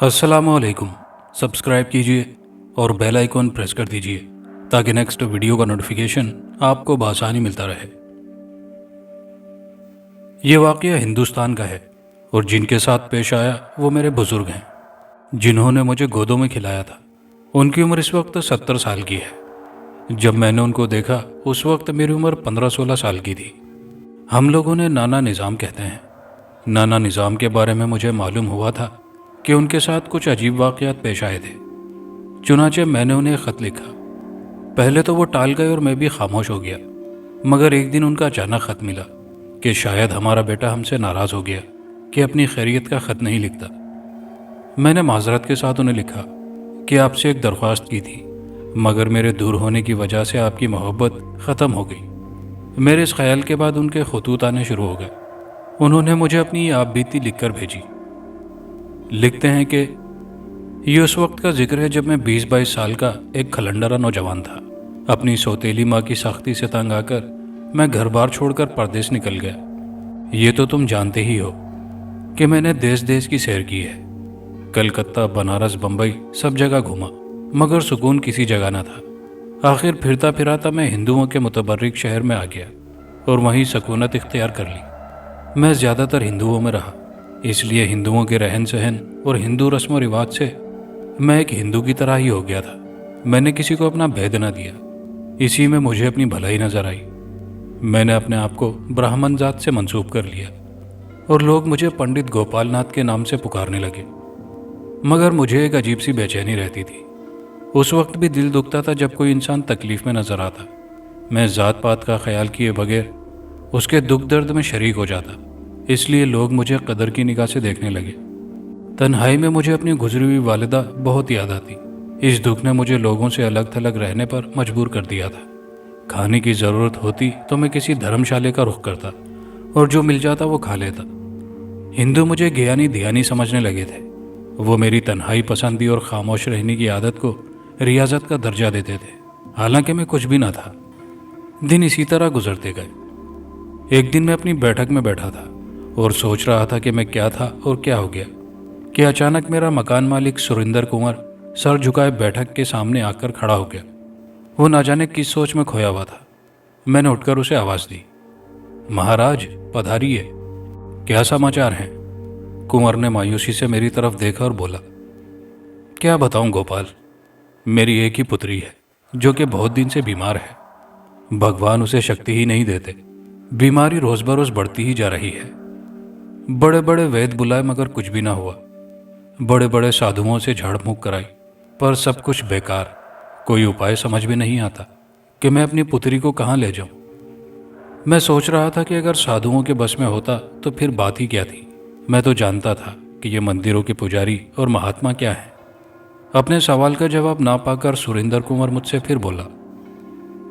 अस्सलामुअलैकुम। सब्सक्राइब कीजिए और बेल आइकॉन प्रेस कर दीजिए ताकि नेक्स्ट वीडियो का नोटिफिकेशन आपको बआसानी मिलता रहे। ये वाक़या हिंदुस्तान का है और जिनके साथ पेश आया वो मेरे बुज़ुर्ग हैं, जिन्होंने मुझे गोदों में खिलाया था। उनकी उम्र इस वक्त 70 साल की है। जब मैंने उनको देखा उस वक्त मेरी उम्र 15-16 साल की थी। हम लोग उन्हें नाना निज़ाम कहते हैं। नाना निज़ाम के बारे में मुझे मालूम हुआ था कि उनके साथ कुछ अजीब वाक़यात पेश आए थे। चुनाचे मैंने उन्हें ख़त लिखा। पहले तो वो टाल गए और मैं भी खामोश हो गया, मगर एक दिन उनका अचानक ख़त मिला कि शायद हमारा बेटा हमसे नाराज़ हो गया कि अपनी खैरियत का ख़त नहीं लिखता। मैंने माजरत के साथ उन्हें लिखा कि आपसे एक दरख्वास्त की थी, मगर मेरे दूर होने की वजह से आपकी मोहब्बत ख़त्म हो गई। मेरे इस ख्याल के बाद उनके खतूत आने शुरू हो गए। उन्होंने मुझे अपनी आप बीती लिख कर भेजी। लिखते हैं कि ये उस वक्त का जिक्र है जब मैं 20-22 साल का एक खलंडरा नौजवान था। अपनी सौतेली माँ की सख्ती से तंग आकर मैं घर बार छोड़कर परदेश निकल गया। ये तो तुम जानते ही हो कि मैंने देश देश की सैर की है। कलकत्ता, बनारस, बम्बई सब जगह घूमा, मगर सुकून किसी जगह न था। आखिर फिरता फिराता मैं हिंदुओं के मुतबर्रिक शहर में आ गया और वहीं सकूनत इख्तियार कर ली। मैं ज़्यादातर हिंदुओं में रहा, इसलिए हिंदुओं के रहन सहन और हिंदू रस्म व रिवाज से मैं एक हिंदू की तरह ही हो गया था। मैंने किसी को अपना भेद न दिया। इसी में मुझे अपनी भलाई नजर आई। मैंने अपने आप को ब्राह्मण जात से मंसूब कर लिया और लोग मुझे पंडित गोपाल नाथ के नाम से पुकारने लगे। मगर मुझे एक अजीब सी बेचैनी रहती थी। उस वक्त भी दिल दुखता था जब कोई इंसान तकलीफ में नजर आता। मैं जात पात का ख्याल किए बगैर उसके दुख दर्द में शरीक हो जाता, इसलिए लोग मुझे कदर की निगाह से देखने लगे। तन्हाई में मुझे अपनी गुजरी हुई वालिदा बहुत याद आती। इस दुख ने मुझे लोगों से अलग थलग रहने पर मजबूर कर दिया था। खाने की ज़रूरत होती तो मैं किसी धर्मशाले का रुख करता और जो मिल जाता वो खा लेता। हिंदू मुझे ज्ञानी ध्यानी समझने लगे थे। वो मेरी तन्हाई पसंदी और खामोश रहने की आदत को रियाजत का दर्जा देते थे, हालांकि मैं कुछ भी ना था। दिन इसी तरह गुजरते गए। एक दिन मैं अपनी बैठक में बैठा था और सोच रहा था कि मैं क्या था और क्या हो गया कि अचानक मेरा मकान मालिक सुरिंदर कुंवर सर झुकाए बैठक के सामने आकर खड़ा हो गया। वो ना जाने किस सोच में खोया हुआ था। मैंने उठकर उसे आवाज़ दी, महाराज पधारिए, क्या समाचार हैं? कुंवर ने मायूसी से मेरी तरफ देखा और बोला, क्या बताऊं गोपाल, मेरी एक ही पुत्री है जो कि बहुत दिन से बीमार है। भगवान उसे शक्ति ही नहीं देते। बीमारी रोज बरोज बढ़ती ही जा रही है। बड़े बड़े वैद्य बुलाए मगर कुछ भी ना हुआ। बड़े बड़े साधुओं से झाड़ फूंक कराई पर सब कुछ बेकार। कोई उपाय समझ में नहीं आता कि मैं अपनी पुत्री को कहाँ ले जाऊं। मैं सोच रहा था कि अगर साधुओं के बस में होता तो फिर बात ही क्या थी। मैं तो जानता था कि ये मंदिरों के पुजारी और महात्मा क्या हैं। अपने सवाल का जवाब ना पाकर सुरेंद्र कुंवर मुझसे फिर बोला,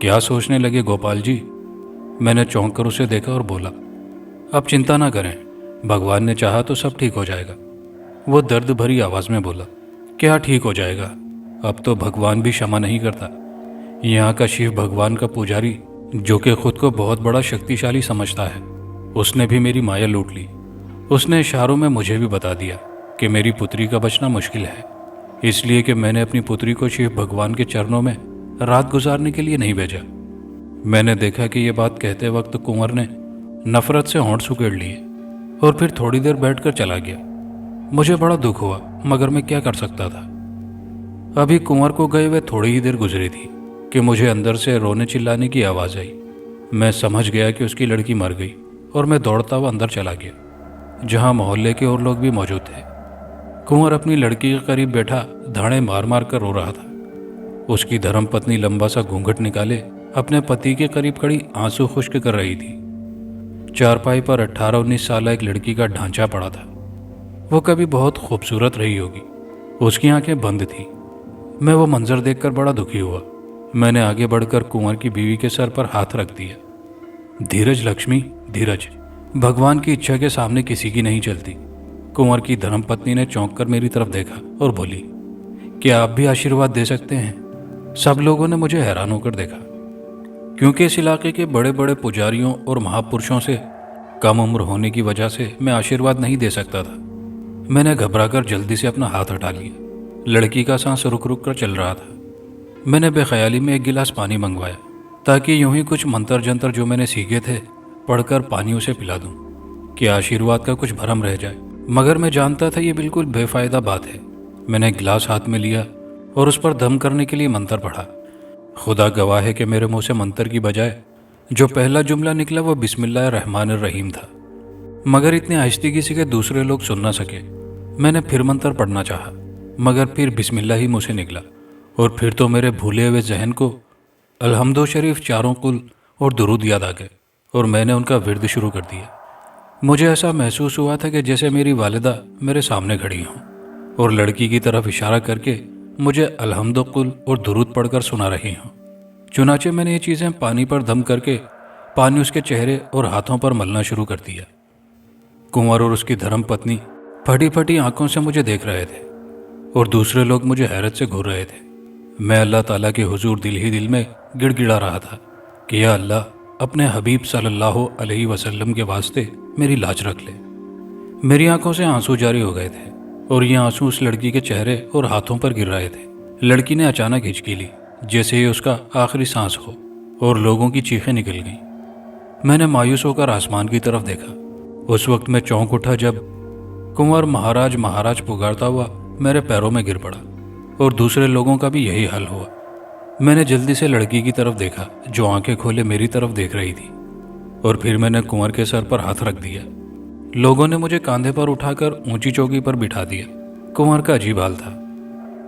क्या सोचने लगे गोपाल जी? मैंने चौंक कर उसे देखा और बोला, आप चिंता ना करें, भगवान ने चाहा तो सब ठीक हो जाएगा। वो दर्द भरी आवाज़ में बोला, क्या ठीक हो जाएगा? अब तो भगवान भी क्षमा नहीं करता। यहाँ का शिव भगवान का पुजारी, जो कि खुद को बहुत बड़ा शक्तिशाली समझता है, उसने भी मेरी माया लूट ली। उसने इशारों में मुझे भी बता दिया कि मेरी पुत्री का बचना मुश्किल है, इसलिए कि मैंने अपनी पुत्री को शिव भगवान के चरणों में रात गुजारने के लिए नहीं भेजा। मैंने देखा कि ये बात कहते वक्त कुंवर ने नफरत से होंठ सुकेड़ लिए और फिर थोड़ी देर बैठकर चला गया। मुझे बड़ा दुख हुआ, मगर मैं क्या कर सकता था। अभी कुंवर को गए हुए थोड़ी ही देर गुजरी थी कि मुझे अंदर से रोने चिल्लाने की आवाज़ आई। मैं समझ गया कि उसकी लड़की मर गई और मैं दौड़ता हुआ अंदर चला गया, जहां मोहल्ले के और लोग भी मौजूद थे। कुंवर अपनी लड़की के करीब बैठा धाड़े मार मार कर रो रहा था। उसकी धर्मपत्नी लंबा सा घूंघट निकाले अपने पति के करीब खड़ी आंसू खुश्क कर रही थी। चारपाई पर 18-19 साल एक लड़की का ढांचा पड़ा था। वो कभी बहुत खूबसूरत रही होगी। उसकी आंखें बंद थी। मैं वो मंजर देखकर बड़ा दुखी हुआ। मैंने आगे बढ़कर कुंवर की बीवी के सर पर हाथ रख दिया। धीरज लक्ष्मी, धीरज, भगवान की इच्छा के सामने किसी की नहीं चलती। कुंवर की धर्मपत्नी ने चौंक कर मेरी तरफ देखा और बोली, क्या आप भी आशीर्वाद दे सकते हैं? सब लोगों ने मुझे हैरान होकर देखा, क्योंकि इस इलाके के बड़े बड़े पुजारियों और महापुरुषों से कम उम्र होने की वजह से मैं आशीर्वाद नहीं दे सकता था। मैंने घबराकर जल्दी से अपना हाथ हटा लिया। लड़की का सांस रुक रुक कर चल रहा था। मैंने बेख्याली में एक गिलास पानी मंगवाया ताकि यूं ही कुछ मंत्र जंतर जो मैंने सीखे थे पढ़कर पानी उसे पिला दूं कि आशीर्वाद का कुछ भरम रह जाए। मगर मैं जानता था ये बिल्कुल बेफायदा बात है। मैंने गिलास हाथ में लिया और उस पर दम करने के लिए मंत्र पढ़ा। खुदा गवाह है कि मेरे मुंह से मंत्र की बजाय जो पहला जुमला निकला वो बिस्मिल्लाह रहमान रहीम था। मगर इतनी आहिस्ती से कि दूसरे लोग सुन ना सके। मैंने फिर मंत्र पढ़ना चाहा, मगर फिर बिस्मिल्लाह ही मुंह से निकला। और फिर तो मेरे भूले हुए जहन को अल्हम्दो शरीफ, चारों कुल और दुरूद याद आ गए और मैंने उनका विर्द शुरू कर दिया। मुझे ऐसा महसूस हुआ था कि जैसे मेरी वालिदा मेरे सामने खड़ी हों और लड़की की तरफ इशारा करके मुझे अल्हम्दो कुल और दुरूद पढ़कर सुना रही हों। चुनाचे मैंने ये चीज़ें पानी पर दम करके पानी उसके चेहरे और हाथों पर मलना शुरू कर दिया। कुंवर और उसकी धर्म पत्नी फटी फटी आंखों से मुझे देख रहे थे और दूसरे लोग मुझे हैरत से घूर रहे थे। मैं अल्लाह ताला के हुजूर दिल ही दिल में गिड़गिड़ा रहा था कि या अल्लाह, अपने हबीब सल्लल्लाहु अलैहि वसल्लम के वास्ते मेरी लाज रख ले। मेरी आंखों से आंसू जारी हो गए थे और ये आंसू उस लड़की के चेहरे और हाथों पर गिर रहे थे। लड़की ने अचानक हिचकी ली जैसे ही उसका आखिरी सांस हो और लोगों की चीखें निकल गईं। मैंने मायूस होकर आसमान की तरफ देखा। उस वक्त मैं चौंक उठा जब कुंवर महाराज महाराज पुकारता हुआ मेरे पैरों में गिर पड़ा और दूसरे लोगों का भी यही हाल हुआ। मैंने जल्दी से लड़की की तरफ देखा जो आंखें खोले मेरी तरफ देख रही थी और फिर मैंने कुंवर के सर पर हाथ रख दिया। लोगों ने मुझे कंधे पर उठाकर ऊंची चौकी पर बिठा दिया। कुंवर का अजीब हाल था।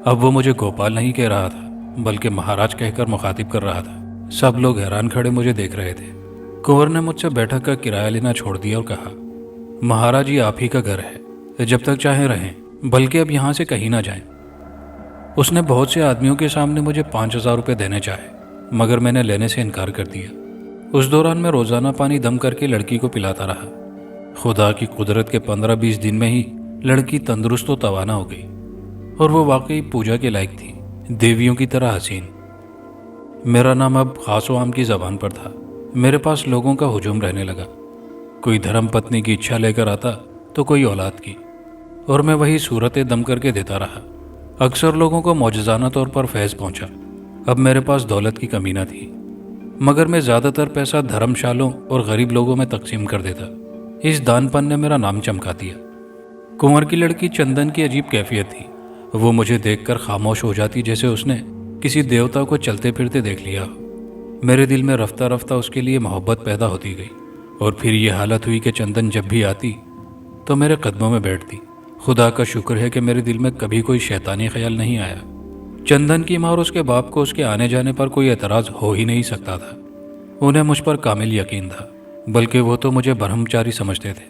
अब वो मुझे गोपाल नहीं कह रहा था बल्कि महाराज कहकर मुखातिब कर रहा था। सब लोग हैरान खड़े मुझे देख रहे थे। कुंवर ने मुझसे बैठक का किराया लेना छोड़ दिया और कहा, महाराज ये आप ही का घर है, जब तक चाहें रहें, बल्कि अब यहाँ से कहीं ना जाएं। उसने बहुत से आदमियों के सामने मुझे 5,000 रुपये देने चाहे, मगर मैंने लेने से इनकार कर दिया। उस दौरान मैं रोज़ाना पानी दम करके लड़की को पिलाता रहा। खुदा की कुदरत के 15-20 दिन में ही लड़की तंदुरुस्त व तवाना हो गई और वो वाकई पूजा के लायक थी, देवियों की तरह हसीन। मेरा नाम अब खास व आम की ज़बान पर था। मेरे पास लोगों का हुजूम रहने लगा। कोई धर्म पत्नी की इच्छा लेकर आता तो कोई औलाद की, और मैं वही सूरतें दम करके देता रहा। अक्सर लोगों को मौजज़ाना तौर पर फैज़ पहुंचा। अब मेरे पास दौलत की कमी न थी, मगर मैं ज़्यादातर पैसा धर्मशालों और गरीब लोगों में तकसीम कर देता। इस दानपन ने मेरा नाम चमका दिया। कुंवर की लड़की चंदन की अजीब कैफियत थी। वो मुझे देखकर खामोश हो जाती जैसे उसने किसी देवता को चलते फिरते देख लिया। मेरे दिल में रफ्ता रफ्ता उसके लिए मोहब्बत पैदा होती गई और फिर ये हालत हुई कि चंदन जब भी आती तो मेरे कदमों में बैठती। खुदा का शुक्र है कि मेरे दिल में कभी कोई शैतानी ख्याल नहीं आया। चंदन की माँ और उसके बाप को उसके आने जाने पर कोई एतराज़ हो ही नहीं सकता था। उन्हें मुझ पर कामिल यकीन था, बल्कि वो तो मुझे ब्रह्मचारी समझते थे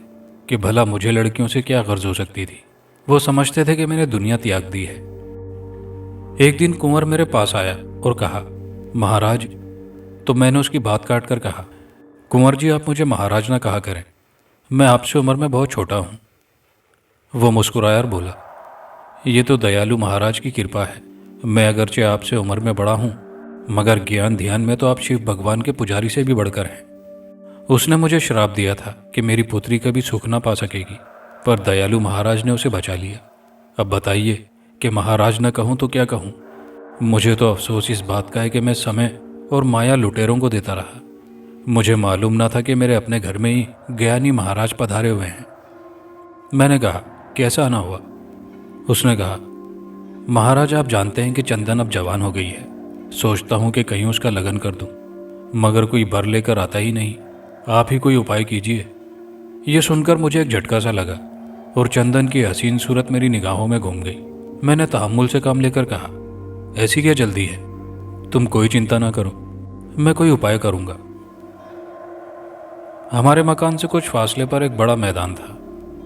कि भला मुझे लड़कियों से क्या गर्ज हो सकती थी। वो समझते थे कि मैंने दुनिया त्याग दी है। एक दिन कुंवर मेरे पास आया और कहा, महाराज। तो मैंने उसकी बात काट कर कहा, कुंवर जी, आप मुझे महाराज ना कहा करें, मैं आपसे उम्र में बहुत छोटा हूँ। वो मुस्कुराया और बोला, ये तो दयालु महाराज की कृपा है। मैं अगरचे आपसे उम्र में बड़ा हूँ, मगर ज्ञान ध्यान में तो आप शिव भगवान के पुजारी से भी बढ़कर हैं। उसने मुझे श्राप दिया था कि मेरी पुत्री कभी सुख ना पा सकेगी, पर दयालु महाराज ने उसे बचा लिया। अब बताइए कि महाराज न कहूँ तो क्या कहूँ। मुझे तो अफसोस इस बात का है कि मैं समय और माया लुटेरों को देता रहा। मुझे मालूम ना था कि मेरे अपने घर में ही ज्ञानी महाराज पधारे हुए हैं। मैंने कहा, कैसा आना हुआ? उसने कहा, महाराज आप जानते हैं कि चंदन अब जवान हो गई है। सोचता हूँ कि कहीं उसका लगन कर दूँ, मगर कोई बर लेकर आता ही नहीं। आप ही कोई उपाय कीजिए। ये सुनकर मुझे एक झटका सा लगा और चंदन की हसीन सूरत मेरी निगाहों में घूम गई। मैंने तहम्मुल से काम लेकर कहा, ऐसी क्या जल्दी है? तुम कोई चिंता ना करो, मैं कोई उपाय करूँगा। हमारे मकान से कुछ फासले पर एक बड़ा मैदान था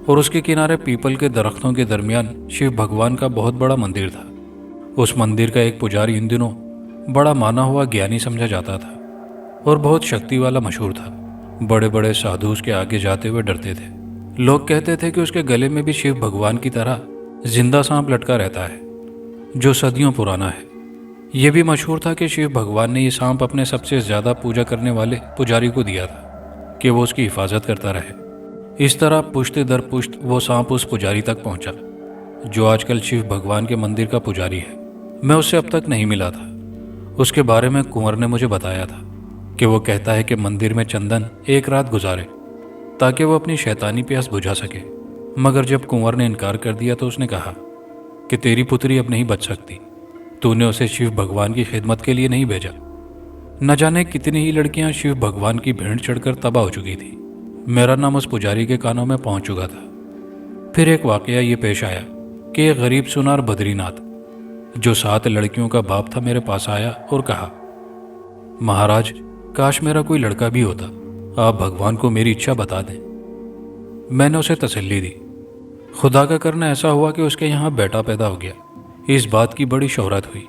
और उसके किनारे पीपल के दरख्तों के दरमियान शिव भगवान का बहुत बड़ा मंदिर था। उस मंदिर का एक पुजारी इन दिनों बड़ा माना हुआ ज्ञानी समझा जाता था और बहुत शक्ति वाला मशहूर था। बड़े बड़े साधु उसके आगे जाते हुए डरते थे। लोग कहते थे कि उसके गले में भी शिव भगवान की तरह जिंदा सांप लटका रहता है जो सदियों पुराना है। यह भी मशहूर था कि शिव भगवान ने यह सांप अपने सबसे ज़्यादा पूजा करने वाले पुजारी को दिया था कि वो उसकी हिफाजत करता रहे। इस तरह पुश्त दर पुश्त वो सांप उस पुजारी तक पहुंचा जो आजकल शिव भगवान के मंदिर का पुजारी है। मैं उससे अब तक नहीं मिला था। उसके बारे में कुंवर ने मुझे बताया था कि वो कहता है कि मंदिर में चंदन एक रात गुजारे ताकि वो अपनी शैतानी प्यास बुझा सके। मगर जब कुंवर ने इनकार कर दिया तो उसने कहा कि तेरी पुत्री अब नहीं बच सकती। तूने उसे शिव भगवान की खिदमत के लिए नहीं भेजा। न जाने कितनी ही लड़कियां शिव भगवान की भेंट चढ़कर तबाह हो चुकी थी। मेरा नाम उस पुजारी के कानों में पहुंच चुका था। फिर एक वाकया ये पेश आया कि एक गरीब सुनार बद्रीनाथ जो 7 लड़कियों का बाप था मेरे पास आया और कहा, महाराज, काश मेरा कोई लड़का भी होता। आप भगवान को मेरी इच्छा बता दें। मैंने उसे तसल्ली दी। खुदा का करना ऐसा हुआ कि उसके यहाँ बेटा पैदा हो गया। इस बात की बड़ी शोहरत हुई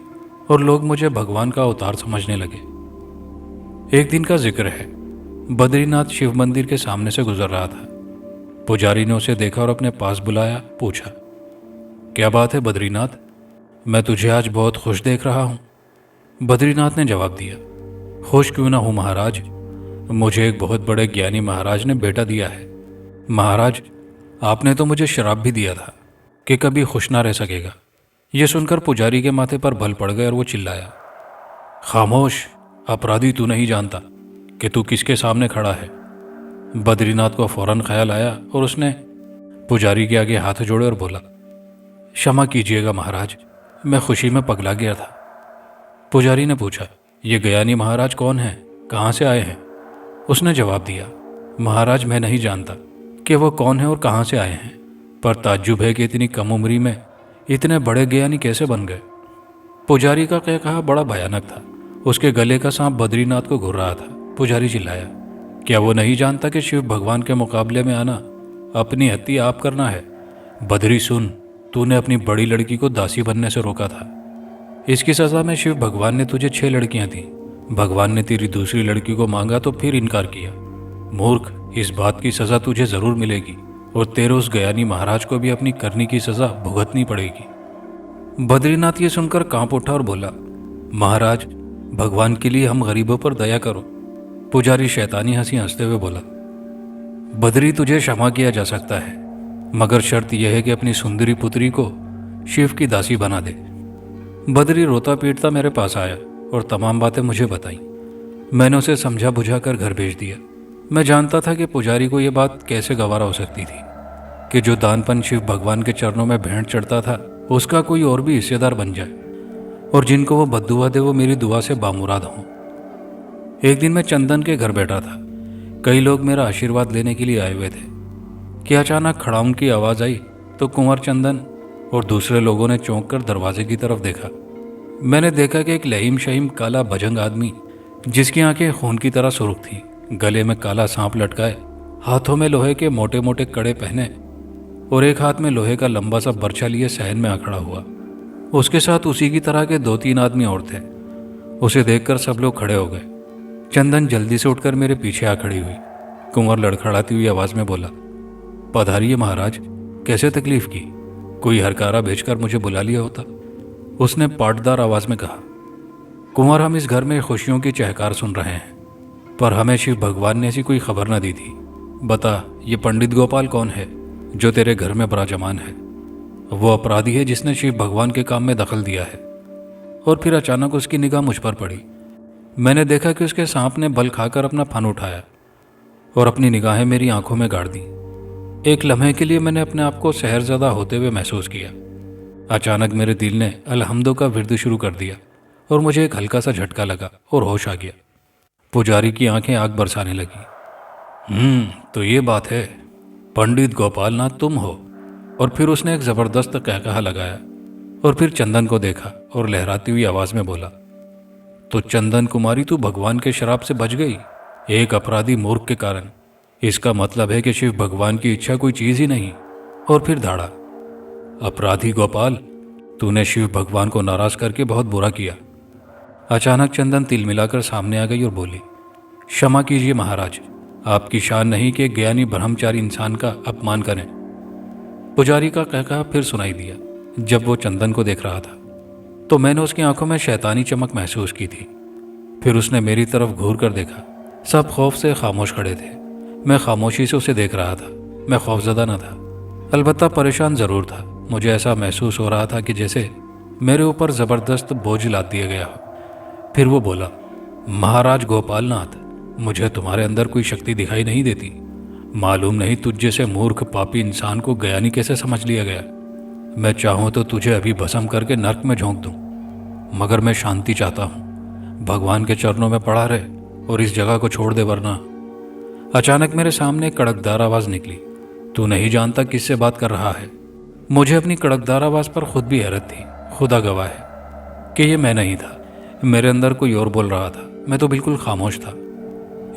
और लोग मुझे भगवान का अवतार समझने लगे। एक दिन का जिक्र है, बद्रीनाथ शिव मंदिर के सामने से गुजर रहा था। पुजारी ने उसे देखा और अपने पास बुलाया। पूछा, क्या बात है बद्रीनाथ, मैं तुझे आज बहुत खुश देख रहा हूं। बद्रीनाथ ने जवाब दिया, खुश क्यों ना हूं महाराज, मुझे एक बहुत बड़े ज्ञानी महाराज ने बेटा दिया है। महाराज, आपने तो मुझे श्राप भी दिया था कि कभी खुश ना रह सकेगा। यह सुनकर पुजारी के माथे पर बल पड़ गए और वो चिल्लाया, खामोश, अपराधी, तू नहीं जानता कि तू किसके सामने खड़ा है। बद्रीनाथ को फौरन ख्याल आया और उसने पुजारी के आगे हाथ जोड़े और बोला, क्षमा कीजिएगा महाराज, मैं खुशी में पगला गया था। पुजारी ने पूछा, ये ज्ञानी महाराज कौन है, कहाँ से आए हैं? उसने जवाब दिया, महाराज, मैं नहीं जानता कि वो कौन है और कहाँ से आए हैं, पर ताज्जुब है कि इतनी कम उम्री में इतने बड़े ज्ञानी कैसे बन गए। पुजारी का कहकहा बड़ा भयानक था। उसके गले का सांप बद्रीनाथ को घूर रहा था। पुजारी चिल्लाया, क्या वो नहीं जानता कि शिव भगवान के मुकाबले में आना अपनी हत्या आप करना है? बद्री सुन, तूने अपनी बड़ी लड़की को दासी बनने से रोका था। इसकी सजा में शिव भगवान ने तुझे 6 लड़कियां दी। भगवान ने तेरी दूसरी लड़की को मांगा तो फिर इनकार किया। मूर्ख, इस बात की सजा तुझे जरूर मिलेगी और तेरे उस ज्ञानी महाराज को भी अपनी करनी की सजा भुगतनी पड़ेगी। बद्रीनाथ ये सुनकर कांप उठा और बोला, महाराज, भगवान के लिए हम गरीबों पर दया करो। पुजारी शैतानी हंसी हंसते हुए बोला, बद्री, तुझे क्षमा किया जा सकता है, मगर शर्त यह है कि अपनी सुंदरी पुत्री को शिव की दासी बना दे। बद्री रोता पीटता मेरे पास आया और तमाम बातें मुझे बताई। मैंने उसे समझा बुझा कर घर भेज दिया। मैं जानता था कि पुजारी को यह बात कैसे गवारा हो सकती थी कि जो दानपन शिव भगवान के चरणों में भेंट चढ़ता था उसका कोई और भी हिस्सेदार बन जाए और जिनको वो बद्दुआ दे वो मेरी दुआ से बामुराद हों। एक दिन मैं चंदन के घर बैठा था। कई लोग मेरा आशीर्वाद लेने के लिए आए हुए थे कि अचानक खड़ाउन की आवाज़ आई तो कुंवर चंदन और दूसरे लोगों ने चौंक कर दरवाजे की तरफ देखा। मैंने देखा कि एक लहीम शहीम काला भजंग आदमी, जिसकी आंखें खून की तरह सुर्ख थीं, गले में काला सांप लटकाए, हाथों में लोहे के मोटे मोटे कड़े पहने और एक हाथ में लोहे का लंबा सा बर्छा लिए सहन में आ खड़ा हुआ। उसके साथ उसी की तरह के 2-3 आदमी और थे। उसे देखकर सब लोग खड़े हो गए। चंदन जल्दी से उठकर मेरे पीछे आ खड़ी हुई। कुंवर लड़खड़ाती हुई आवाज में बोला, पधारिए महाराज, कैसे तकलीफ की? कोई हरकारा भेजकर मुझे बुला लिया होता। उसने पाटदार आवाज में कहा, कुंवर, हम इस घर में खुशियों की चहकार सुन रहे हैं, पर हमें शिव भगवान ने ऐसी कोई खबर न दी थी। बता, ये पंडित गोपाल कौन है जो तेरे घर में विराजमान है? वो अपराधी है जिसने शिव भगवान के काम में दखल दिया है। और फिर अचानक उसकी निगाह मुझ पर पड़ी। मैंने देखा कि उसके सांप ने बल खाकर अपना फन उठाया और अपनी निगाहें मेरी आंखों में गाड़ दी। एक लम्हे के लिए मैंने अपने आप को सहरज़दा होते हुए महसूस किया। अचानक मेरे दिल ने अलहम्दो का विर्द शुरू कर दिया और मुझे एक हल्का सा झटका लगा और होश आ गया। पुजारी की आंखें आग बरसाने लगी। तो ये बात है, पंडित गोपाल नाथ तुम हो? और फिर उसने एक जबरदस्त कहकहा लगाया और फिर चंदन को देखा और लहराती हुई आवाज में बोला, तो चंदन कुमारी, तू भगवान के शराब से बच गई एक अपराधी मूर्ख के कारण। इसका मतलब है कि शिव भगवान की इच्छा कोई चीज ही नहीं। और फिर धाड़ा, अपराधी गोपाल, तूने शिव भगवान को नाराज करके बहुत बुरा किया। अचानक चंदन तिल मिलाकर सामने आ गई और बोली, क्षमा कीजिए महाराज, आपकी शान नहीं कि एक ज्ञानी ब्रह्मचारी इंसान का अपमान करें। पुजारी का कहकहा फिर सुनाई दिया। जब वो चंदन को देख रहा था तो मैंने उसकी आंखों में शैतानी चमक महसूस की थी। फिर उसने मेरी तरफ घूर कर देखा। सब खौफ से खामोश खड़े थे। मैं खामोशी से उसे देख रहा था। मैं खौफजदा न था, अलबत्ता परेशान ज़रूर था। मुझे ऐसा महसूस हो रहा था कि जैसे मेरे ऊपर ज़बरदस्त बोझ लाद दिया गया हो। फिर वो बोला, महाराज गोपालनाथ, मुझे तुम्हारे अंदर कोई शक्ति दिखाई नहीं देती। मालूम नहीं तुझ जैसे मूर्ख पापी इंसान को ज्ञानी कैसे समझ लिया गया। मैं चाहूँ तो तुझे अभी भस्म करके नर्क में झोंक दूँ, मगर मैं शांति चाहता हूँ। भगवान के चरणों में पड़ा रहे और इस जगह को छोड़ दे, वरना। अचानक मेरे सामने एक कड़कदार आवाज़ निकली। तू नहीं जानता किससे बात कर रहा है। मुझे अपनी कड़कदार आवाज़ पर खुद भी हैरत थी। खुदा गवाह है कि ये मैं नहीं था, मेरे अंदर कोई और बोल रहा था। मैं तो बिल्कुल खामोश था।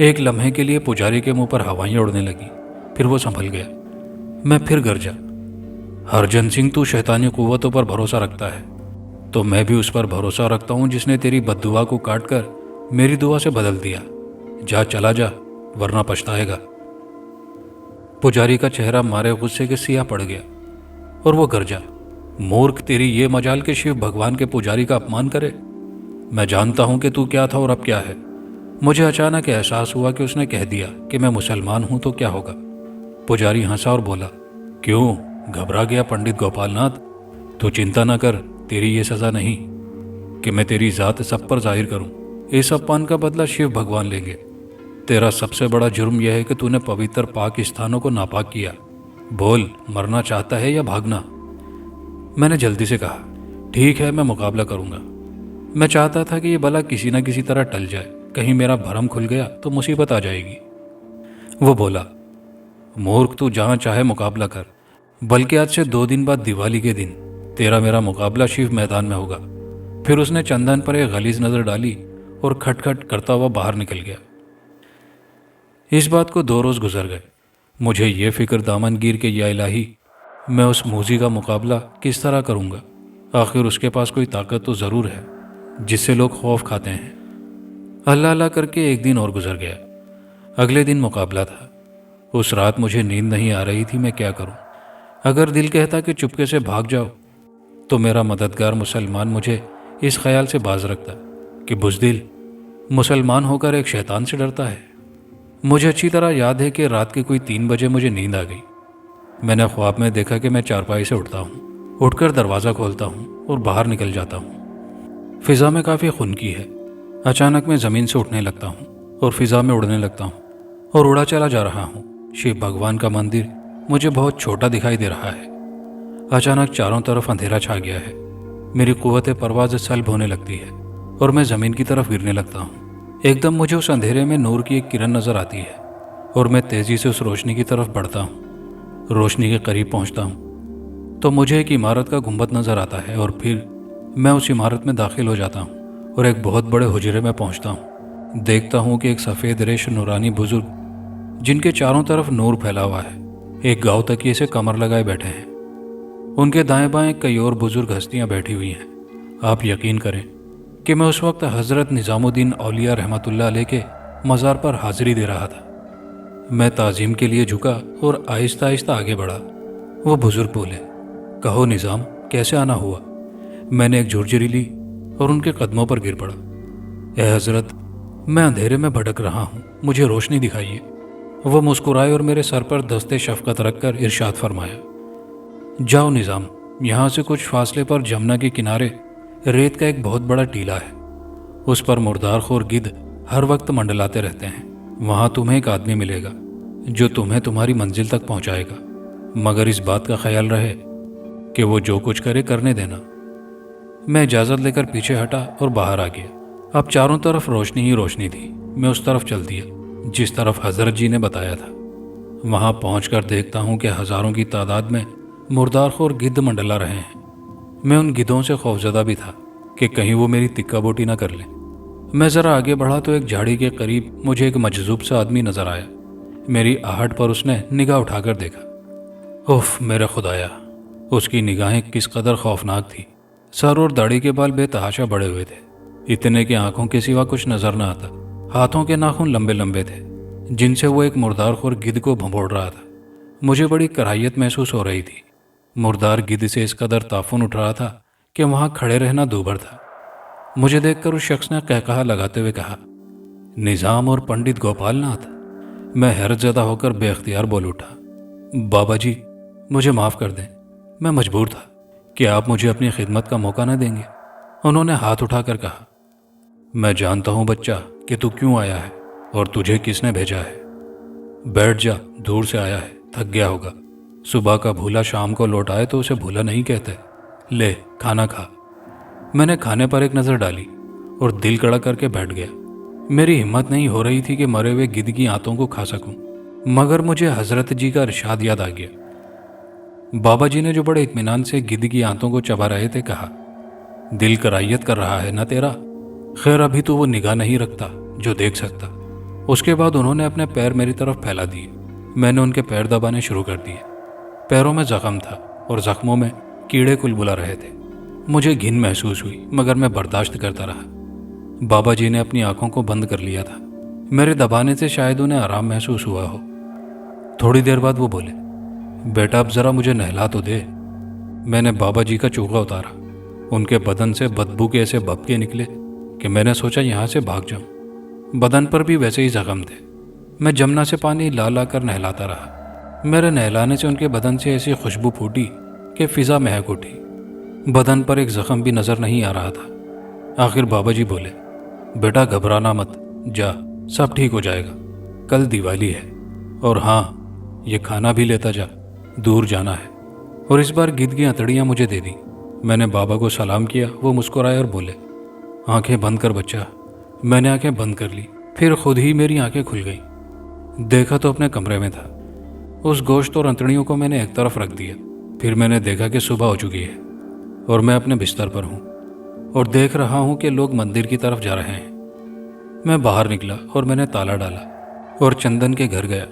एक लम्हे के लिए पुजारी के मुंह पर हवाएं उड़ने लगी, फिर वो संभल गया। मैं फिर गरजा, हरजन सिंह, तू शैतानी कुव्वतों पर भरोसा रखता है तो मैं भी उस पर भरोसा रखता हूँ जिसने तेरी बद्दुआ को काट कर मेरी दुआ से बदल दिया। जा, चला जा, वरना पछताएगा। पुजारी का चेहरा मारे गुस्से के सिया पड़ गया और वो गरजा, मूर्ख, तेरी ये मजाल के शिव भगवान के पुजारी का अपमान करे। मैं जानता हूं कि तू क्या था और अब क्या है। मुझे अचानक एहसास हुआ कि उसने कह दिया कि मैं मुसलमान हूं तो क्या होगा। पुजारी हंसा और बोला, क्यों घबरा गया पंडित गोपालनाथ? तू चिंता न कर, तेरी ये सजा नहीं कि मैं तेरी जात सब पर जाहिर करूं। इस अपमान का बदला शिव भगवान लेंगे। तेरा सबसे बड़ा जुर्म यह है कि तूने पवित्र पाक स्थानों को नापाक किया। बोल, मरना चाहता है या भागना? मैंने जल्दी से कहा, ठीक है, मैं मुकाबला करूंगा। मैं चाहता था कि ये भला किसी न किसी तरह टल जाए। कहीं मेरा भरम खुल गया तो मुसीबत आ जाएगी। वो बोला, मूर्ख, तू जहां चाहे मुकाबला कर, बल्कि आज से 2 दिन बाद दिवाली के दिन तेरा मेरा मुकाबला शिव मैदान में होगा। फिर उसने चंदन पर एक गलीज नजर डाली और खटखट करता हुआ बाहर निकल गया। इस बात को 2 रोज गुजर गए। मुझे ये फिक्र दामन गिर के, या इलाही, मैं उस मूजी का मुकाबला किस तरह करूंगा? आखिर उसके पास कोई ताकत तो ज़रूर है जिससे लोग खौफ खाते हैं। अल्लाह अल्लाह करके एक दिन और गुजर गया। अगले दिन मुकाबला था। उस रात मुझे नींद नहीं आ रही थी। मैं क्या करूं? अगर दिल कहता कि चुपके से भाग जाओ तो मेरा मददगार मुसलमान मुझे इस ख्याल से बाज रखता कि बुज़दिल, मुसलमान होकर एक शैतान से डरता है। मुझे अच्छी तरह याद है कि रात के कोई 3 बजे मुझे नींद आ गई। मैंने ख्वाब में देखा कि मैं चारपाई से उठता हूँ, उठकर दरवाज़ा खोलता हूँ और बाहर निकल जाता हूँ। फिज़ा में काफ़ी खुनकी है। अचानक मैं ज़मीन से उठने लगता हूँ और फिज़ा में उड़ने लगता हूँ और उड़ा चला जा रहा हूँ। शिव भगवान का मंदिर मुझे बहुत छोटा दिखाई दे रहा है। अचानक चारों तरफ अंधेरा छा गया है। मेरी कुव्वत परवाज़ सल्ब होने लगती है और मैं ज़मीन की तरफ गिरने लगता हूँ। एकदम मुझे उस अंधेरे में नूर की एक किरण नज़र आती है और मैं तेज़ी से उस रोशनी की तरफ बढ़ता हूँ। रोशनी के करीब पहुँचता हूँ तो मुझे एक इमारत का गुंबद नज़र आता है और फिर मैं उस इमारत में दाखिल हो जाता हूँ और एक बहुत बड़े हुजरे में पहुँचता हूँ। देखता हूँ कि एक सफ़ेद रेश नूरानी बुजुर्ग, जिनके चारों तरफ नूर फैला हुआ है, एक गाँव तकिए से कमर लगाए बैठे हैं। उनके दाएं बाएं कई और बुजुर्ग हस्तियाँ बैठी हुई हैं। आप यकीन करें कि मैं उस वक्त हज़रत निज़ामुद्दीन औलिया रहमतुल्लाह अलैह के मज़ार पर हाज़िरी दे रहा था। मैं ताज़ीम के लिए झुका और आहिस्ता आहिस्ता आगे बढ़ा। वो बुज़ुर्ग बोले, कहो निज़ाम, कैसे आना हुआ? मैंने एक झुरझुरी ली और उनके कदमों पर गिर पड़ा। ए हज़रत, मैं अंधेरे में भटक रहा हूँ, मुझे रोशनी दिखाइए। वो मुस्कुराए और मेरे सर पर दस्ते शफ़क़त रखकर इरशाद फरमाया, जाओ निज़ाम, यहाँ से कुछ फासले पर जमुना के किनारे रेत का एक बहुत बड़ा टीला है। उस पर मुर्दारखोर गिद्ध हर वक्त मंडलाते रहते हैं। वहाँ तुम्हें एक आदमी मिलेगा जो तुम्हें तुम्हारी मंजिल तक पहुँचाएगा, मगर इस बात का ख्याल रहे कि वो जो कुछ करे करने देना। मैं इजाज़त लेकर पीछे हटा और बाहर आ गया। अब चारों तरफ रोशनी ही रोशनी थी। मैं उस तरफ चल दिया जिस तरफ हज़रत जी ने बताया था। वहाँ पहुँचकर देखता हूँ कि हज़ारों की तादाद में मुर्दारखोर गिद्ध मंडला रहे हैं। मैं उन गिद्धों से खौफजदा भी था कि कहीं वो मेरी तिक्का बोटी ना कर ले। मैं ज़रा आगे बढ़ा तो एक झाड़ी के करीब मुझे एक मजजूब सा आदमी नज़र आया। मेरी आहट पर उसने निगाह उठाकर देखा। उफ मेरे खुदाया, उसकी निगाहें किस कदर खौफनाक थी। सर और दाढ़ी के बाल बेतहाशा बड़े हुए थे, इतने कि आंखों के सिवा कुछ नज़र न आता। हाथों के नाखून लंबे लंबे थे जिनसे वो एक मुर्दारखोर गिद्ध को भंभोड़ रहा था। मुझे बड़ी कराहियत महसूस हो रही थी। मुर्दार गिद्ध से इस कदर ताफुन उठ रहा था कि वहाँ खड़े रहना दूभर था। मुझे देखकर उस शख्स ने कहकहा लगाते हुए कहा, निज़ाम और पंडित गोपालनाथ। मैं हैरतज़दा होकर बेख्तियार बोल उठा, बाबा जी, मुझे माफ़ कर दें, मैं मजबूर था कि आप मुझे अपनी खिदमत का मौका न देंगे। उन्होंने हाथ उठाकर कहा, मैं जानता हूँ बच्चा कि तू क्यों आया है और तुझे किसने भेजा है। बैठ जा, दूर से आया है, थक गया होगा। सुबह का भूला शाम को लौट आए तो उसे भूला नहीं कहते। ले, खाना खा। मैंने खाने पर एक नज़र डाली और दिल कड़ा करके बैठ गया। मेरी हिम्मत नहीं हो रही थी कि मरे हुए गिद्ध की आंतों को खा सकूं, मगर मुझे हजरत जी का इरशाद याद आ गया। बाबा जी ने जो बड़े इत्मीनान से गिद्ध की आंतों को चबा रहे थे कहा, दिल कराहियत कर रहा है ना तेरा? खैर अभी तो वो निगाह नहीं रखता जो देख सकता। उसके बाद उन्होंने अपने पैर मेरी तरफ फैला दिए। मैंने उनके पैर दबाने शुरू कर दिए। पैरों में जख्म था और जख्मों में कीड़े कुलबुला रहे थे। मुझे घिन महसूस हुई, मगर मैं बर्दाश्त करता रहा। बाबा जी ने अपनी आंखों को बंद कर लिया था। मेरे दबाने से शायद उन्हें आराम महसूस हुआ हो। थोड़ी देर बाद वो बोले, बेटा अब जरा मुझे नहला तो दे। मैंने बाबा जी का चूका उतारा। उनके बदन से बदबू के ऐसे भपके निकले कि मैंने सोचा यहाँ से भाग जाऊं। बदन पर भी वैसे ही जख्म थे। मैं जमुना से पानी ला ला कर नहलाता रहा। मेरे नहलाने से उनके बदन से ऐसी खुशबू फूटी कि फिजा महक उठी। बदन पर एक जख्म भी नजर नहीं आ रहा था। आखिर बाबा जी बोले, बेटा घबराना मत, जा, सब ठीक हो जाएगा। कल दिवाली है। और हाँ, ये खाना भी लेता जा, दूर जाना है। और इस बार गिद्ध की हथेलियां मुझे दे दी। मैंने बाबा को सलाम किया। वो मुस्कुराए और बोले, आंखें बंद कर बच्चा। मैंने आंखें बंद कर ली। फिर खुद ही मेरी आंखें खुल गईं। देखा तो अपने कमरे में था। उस गोश्त और अंतड़ियों को मैंने एक तरफ रख दिया। फिर मैंने देखा कि सुबह हो चुकी है और मैं अपने बिस्तर पर हूँ और देख रहा हूँ कि लोग मंदिर की तरफ जा रहे हैं। मैं बाहर निकला और मैंने ताला डाला और चंदन के घर गया।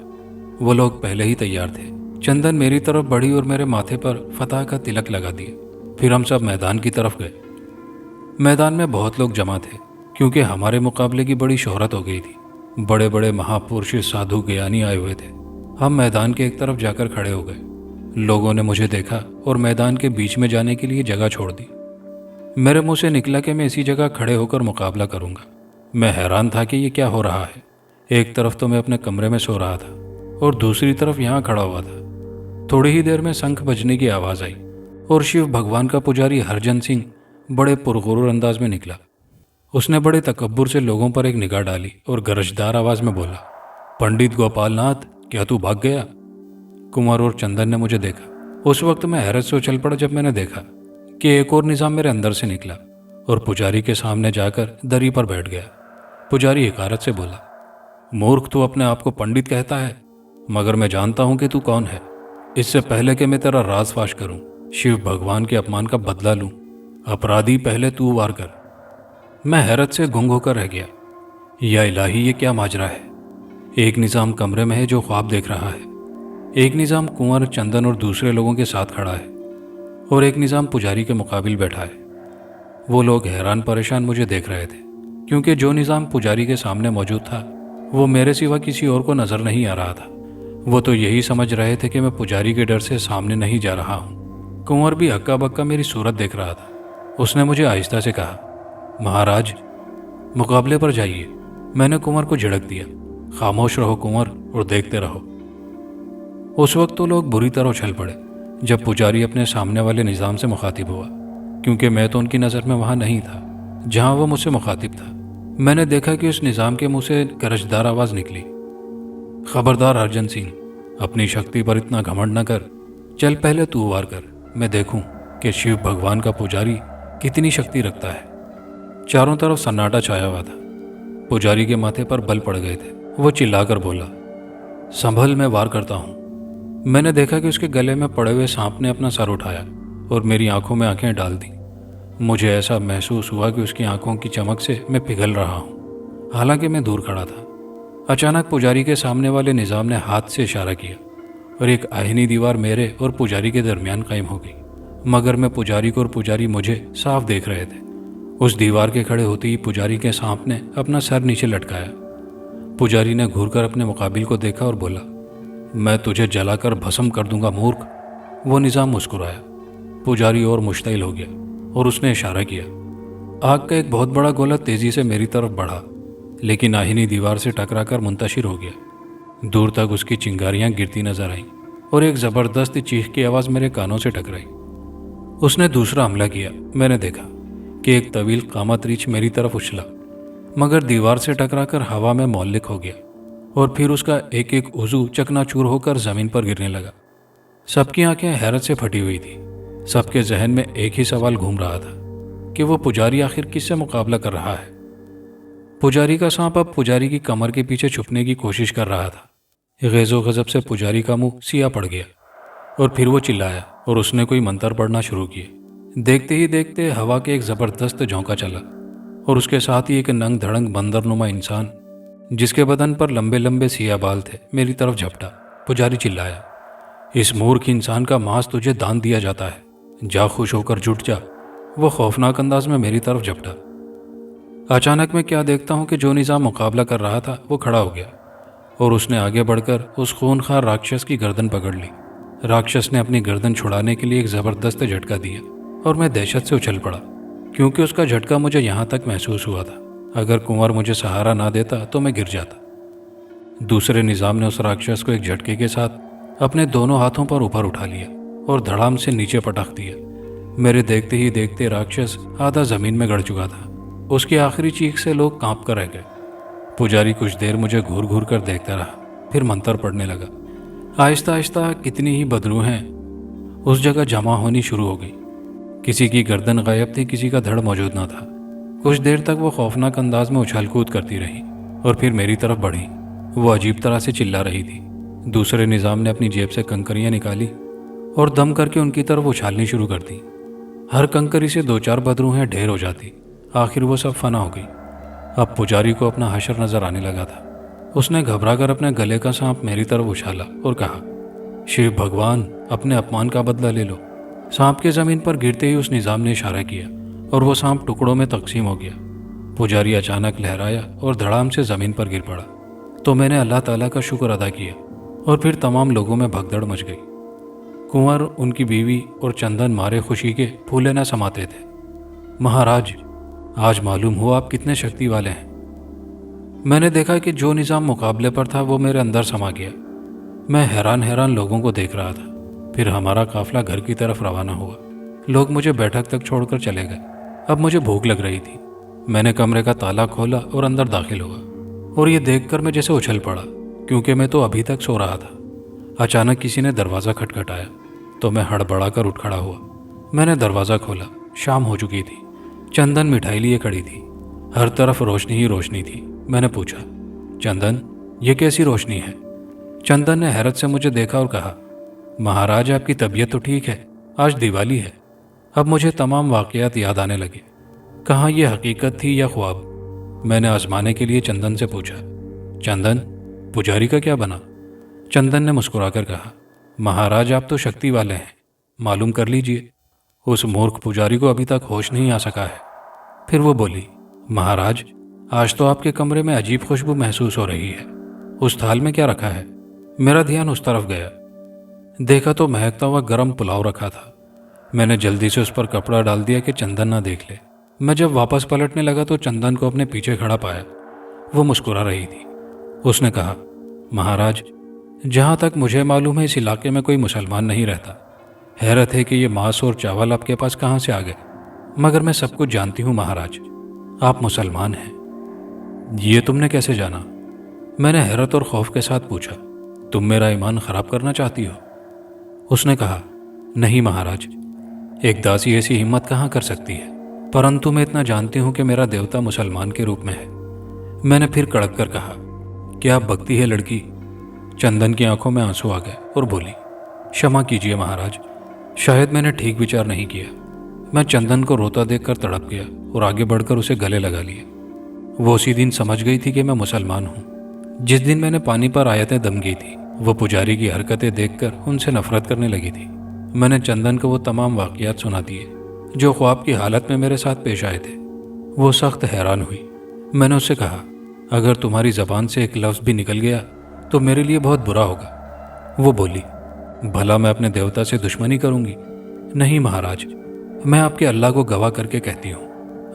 वो लोग पहले ही तैयार थे। चंदन मेरी तरफ बढ़ी और मेरे माथे पर फतह का तिलक लगा दिया। फिर हम सब मैदान की तरफ गए। मैदान में बहुत लोग जमा थे क्योंकि हमारे मुकाबले की बड़ी शोहरत हो गई थी। बड़े बड़े महापुरुष, साधु, ज्ञानी आए हुए थे। हम मैदान के एक तरफ जाकर खड़े हो गए। लोगों ने मुझे देखा और मैदान के बीच में जाने के लिए जगह छोड़ दी। मेरे मुंह से निकला कि मैं इसी जगह खड़े होकर मुकाबला करूंगा। मैं हैरान था कि ये क्या हो रहा है। एक तरफ तो मैं अपने कमरे में सो रहा था और दूसरी तरफ यहाँ खड़ा हुआ था। थोड़ी ही देर में शंख बजने की आवाज़ आई और शिव भगवान का पुजारी हरजन सिंह बड़े पुरगुरूर अंदाज में निकला। उसने बड़े तकब्बुर से लोगों पर एक निगाह डाली और गरजदार आवाज में बोला, पंडित गोपालनाथ, क्या तू भाग गया? कुंवर और चंदन ने मुझे देखा। उस वक्त मैं हैरत से उछल पड़ा जब मैंने देखा कि एक और निजाम मेरे अंदर से निकला और पुजारी के सामने जाकर दरी पर बैठ गया। पुजारी हकारत से बोला, मूर्ख, तू अपने आप को पंडित कहता है, मगर मैं जानता हूं कि तू कौन है। इससे पहले कि मैं तेरा राज फाश करूं, शिव भगवान के अपमान का बदला लूं, अपराधी पहले तू वार कर। मैं हैरत से गुंग होकर रह गया। या इलाही, ये क्या माजरा है? एक निजाम कमरे में है जो ख्वाब देख रहा है, एक निजाम कुंवर, चंदन और दूसरे लोगों के साथ खड़ा है, और एक निजाम पुजारी के मुकाबिल बैठा है। वो लोग हैरान परेशान मुझे देख रहे थे क्योंकि जो निजाम पुजारी के सामने मौजूद था वो मेरे सिवा किसी और को नजर नहीं आ रहा था। वो तो यही समझ रहे थे कि मैं पुजारी के डर से सामने नहीं जा रहा हूँ। कुंवर भी हक्का बक्का मेरी सूरत देख रहा था। उसने मुझे आहिस्ता से कहा, महाराज, मुकाबले पर जाइए। मैंने कुंवर को झिड़क दिया, खामोश रहो कुंवर और देखते रहो। उस वक्त तो लोग बुरी तरह उछल पड़े जब पुजारी अपने सामने वाले निजाम से मुखातिब हुआ, क्योंकि मैं तो उनकी नज़र में वहाँ नहीं था जहाँ वो मुझसे मुखातिब था। मैंने देखा कि उस निजाम के मुंह से गरजदार आवाज़ निकली, खबरदार हरजन सिंह, अपनी शक्ति पर इतना घमंड न कर। चल पहले तू वार कर, मैं देखूं कि शिव भगवान का पुजारी कितनी शक्ति रखता है। चारों तरफ सन्नाटा छाया हुआ था। पुजारी के माथे पर बल पड़ गए थे। वो चिल्लाकर बोला, संभल, मैं वार करता हूँ। मैंने देखा कि उसके गले में पड़े हुए सांप ने अपना सर उठाया और मेरी आंखों में आंखें डाल दी। मुझे ऐसा महसूस हुआ कि उसकी आंखों की चमक से मैं पिघल रहा हूँ, हालांकि मैं दूर खड़ा था। अचानक पुजारी के सामने वाले निजाम ने हाथ से इशारा किया और एक आहिनी दीवार मेरे और पुजारी के दरमियान कायम हो गई, मगर मैं पुजारी को और पुजारी मुझे साफ देख रहे थे। उस दीवार के खड़े होते ही पुजारी के सांप ने अपना सर नीचे लटकाया। पुजारी ने घूरकर अपने मुकाबिल को देखा और बोला, मैं तुझे जलाकर भस्म कर दूंगा मूर्ख। वो निजाम मुस्कुराया। पुजारी और मुश्तइल हो गया और उसने इशारा किया। आग का एक बहुत बड़ा गोला तेजी से मेरी तरफ बढ़ा, लेकिन आहिनी दीवार से टकराकर मुंतशिर हो गया। दूर तक उसकी चिंगारियां गिरती नजर आईं। और एक ज़बरदस्त चीख की आवाज़ मेरे कानों से टकराई। उसने दूसरा हमला किया। मैंने देखा कि एक तवील कामत रीछ मेरी तरफ उछला, मगर दीवार से टकराकर हवा में मौलिक हो गया और फिर उसका एक एक उज़ू चकनाचूर होकर ज़मीन पर गिरने लगा। सबकी आंखें हैरत से फटी हुई थी। सबके जहन में एक ही सवाल घूम रहा था कि वो पुजारी आखिर किससे मुकाबला कर रहा है। पुजारी का सांप अब पुजारी की कमर के पीछे छुपने की कोशिश कर रहा था। गैज़ो गज़ब से पुजारी का मुंह सिया पड़ गया और फिर वो चिल्लाया और उसने कोई मंत्र पढ़ना शुरू किए। देखते ही देखते हवा के एक ज़बरदस्त झोंका चला और उसके साथ ही एक नंग धड़ंग बंदरनुमा इंसान, जिसके बदन पर लंबे लंबे सिया बाल थे, मेरी तरफ झपटा। पुजारी चिल्लाया, इस मूर्ख इंसान का मांस तुझे दान दिया जाता है, जा खुश होकर जुट जा। वो खौफनाक अंदाज में मेरी तरफ झपटा। अचानक मैं क्या देखता हूँ कि जो निज़ाम मुकाबला कर रहा था वो खड़ा हो गया और उसने आगे बढ़कर उस खूनखार राक्षस की गर्दन पकड़ ली। राक्षस ने अपनी गर्दन छुड़ाने के लिए एक ज़बरदस्त झटका दिया और मैं दहशत से उछल पड़ा, क्योंकि उसका झटका मुझे यहाँ तक महसूस हुआ था। अगर कुंवर मुझे सहारा ना देता तो मैं गिर जाता। दूसरे निज़ाम ने उस राक्षस को एक झटके के साथ अपने दोनों हाथों पर ऊपर उठा लिया और धड़ाम से नीचे पटक दिया। मेरे देखते ही देखते राक्षस आधा ज़मीन में गड़ चुका था। उसकी आखिरी चीख से लोग कांप कर रह गए। पुजारी कुछ देर मुझे घूर घूर कर देखता रहा, फिर मंत्र पढ़ने लगा। आहिस्ता आहिस्ता कितनी ही बदरूहें उस जगह जमा होनी शुरू हो गई। किसी की गर्दन गायब थी, किसी का धड़ मौजूद ना था। कुछ देर तक वो खौफनाक अंदाज में उछल कूद करती रही और फिर मेरी तरफ बढ़ी। वो अजीब तरह से चिल्ला रही थी। दूसरे निज़ाम ने अपनी जेब से कंकरियाँ निकाली और दम करके उनकी तरफ उछालनी शुरू कर दी। हर कंकरी से दो चार बदरूहें ढेर हो जाती। आखिर वो सब फना हो गई। अब पुजारी को अपना हशर नजर आने लगा था। उसने घबराकर अपने गले का सांप मेरी तरफ उछाला और कहा, शिव भगवान, अपने अपमान का बदला ले लो। सांप के जमीन पर गिरते ही उस निज़ाम ने इशारा किया और वो सांप टुकड़ों में तकसीम हो गया। पुजारी अचानक लहराया और धड़ाम से ज़मीन पर गिर पड़ा। तो मैंने अल्लाह ताला का शुक्र अदा किया और फिर तमाम लोगों में भगदड़ मच गई। कुंवर, उनकी बीवी और चंदन मारे खुशी के फूले न समाते थे। महाराज, आज मालूम हुआ आप कितने शक्ति वाले हैं। मैंने देखा कि जो निज़ाम मुकाबले पर था वो मेरे अंदर समा गया। मैं हैरान हैरान लोगों को देख रहा था। फिर हमारा काफिला घर की तरफ रवाना हुआ। लोग मुझे बैठक तक छोड़कर चले गए। अब मुझे भूख लग रही थी। मैंने कमरे का ताला खोला और अंदर दाखिल हुआ और ये देखकर मैं जैसे उछल पड़ा, क्योंकि मैं तो अभी तक सो रहा था। अचानक किसी ने दरवाज़ा खटखटाया तो मैं हड़बड़ा कर उठ खड़ा हुआ। मैंने दरवाज़ा खोला। शाम हो चुकी थी। चंदन मिठाई लिए खड़ी थी। हर तरफ रोशनी ही रोशनी थी। मैंने पूछा, चंदन, ये कैसी रोशनी है? चंदन ने हैरत से मुझे देखा और कहा, महाराज, आपकी तबीयत तो ठीक है, आज दिवाली है। अब मुझे तमाम वाक़यात याद आने लगे। कहाँ ये हकीकत थी या ख्वाब? मैंने आजमाने के लिए चंदन से पूछा, चंदन, पुजारी का क्या बना? चंदन ने मुस्कुराकर कहा, महाराज, आप तो शक्ति वाले हैं, मालूम कर लीजिए। उस मूर्ख पुजारी को अभी तक होश नहीं आ सका है। फिर वो बोली, महाराज, आज तो आपके कमरे में अजीब खुशबू महसूस हो रही है। उस थाल में क्या रखा है? मेरा ध्यान उस तरफ गया। देखा तो महकता हुआ गर्म पुलाव रखा था। मैंने जल्दी से उस पर कपड़ा डाल दिया कि चंदन ना देख ले। मैं जब वापस पलटने लगा तो चंदन को अपने पीछे खड़ा पाया। वो मुस्कुरा रही थी। उसने कहा, महाराज, जहाँ तक मुझे मालूम है इस इलाके में कोई मुसलमान नहीं रहता। हैरत है कि ये मांस और चावल आपके पास कहाँ से आ गए, मगर मैं सब कुछ जानती हूँ महाराज, आप मुसलमान हैं। ये तुमने कैसे जाना? मैंने हैरत और खौफ के साथ पूछा। तुम मेरा ईमान खराब करना चाहती हो? उसने कहा, नहीं महाराज, एक दासी ऐसी हिम्मत कहाँ कर सकती है, परंतु मैं इतना जानती हूँ कि मेरा देवता मुसलमान के रूप में है। मैंने फिर कड़क कर कहा, क्या आप बकती है लड़की? चंदन की आंखों में आंसू आ गए और बोली, क्षमा कीजिए महाराज, शायद मैंने ठीक विचार नहीं किया। मैं चंदन को रोता देखकर तड़प गया और आगे बढ़कर उसे गले लगा लिया। वो उसी दिन समझ गई थी कि मैं मुसलमान हूँ। जिस दिन मैंने पानी पर आयतें दम की थी, वो पुजारी की हरकतें देखकर उनसे नफरत करने लगी थी। मैंने चंदन को वो तमाम वाक़यात सुना दिए जो ख्वाब की हालत में मेरे साथ पेश आए थे। वो सख्त हैरान हुई। मैंने उससे कहा, अगर तुम्हारी ज़बान से एक लफ्ज़ भी निकल गया तो मेरे लिए बहुत बुरा होगा। वो बोली, भला मैं अपने देवता से दुश्मनी करूंगी? नहीं महाराज, मैं आपके अल्लाह को गवाह करके कहती हूँ,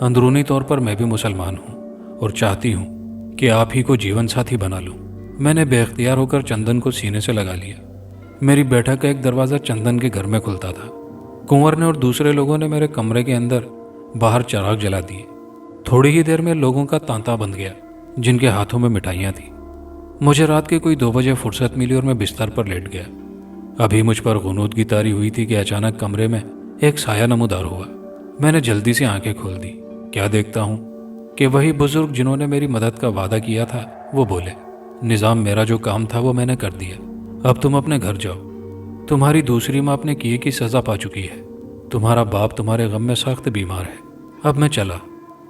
अंदरूनी तौर पर मैं भी मुसलमान हूँ और चाहती हूँ कि आप ही को जीवन साथी बना लूँ। मैंने बेख्तियार होकर चंदन को सीने से लगा लिया। मेरी बैठक का एक दरवाज़ा चंदन के घर में खुलता था। कुंवर ने और दूसरे लोगों ने मेरे कमरे के अंदर बाहर चिराग जला दिए। थोड़ी ही देर में लोगों का तांता बंध गया, जिनके हाथों में मिठाइयाँ थी। मुझे रात के कोई 2 बजे फुर्सत मिली और मैं बिस्तर पर लेट गया। अभी मुझ पर गुनूदगी तारी हुई थी कि अचानक कमरे में एक साया नमूदार हुआ। मैंने जल्दी से आंखें खोल दी। क्या देखता हूँ कि वही बुजुर्ग जिन्होंने मेरी मदद का वादा किया था वो बोले, निज़ाम, मेरा जो काम था वो मैंने कर दिया। अब तुम अपने घर जाओ। तुम्हारी दूसरी माँ अपने किए की सज़ा पा चुकी है। तुम्हारा बाप तुम्हारे गम में सख्त बीमार है। अब मैं चला।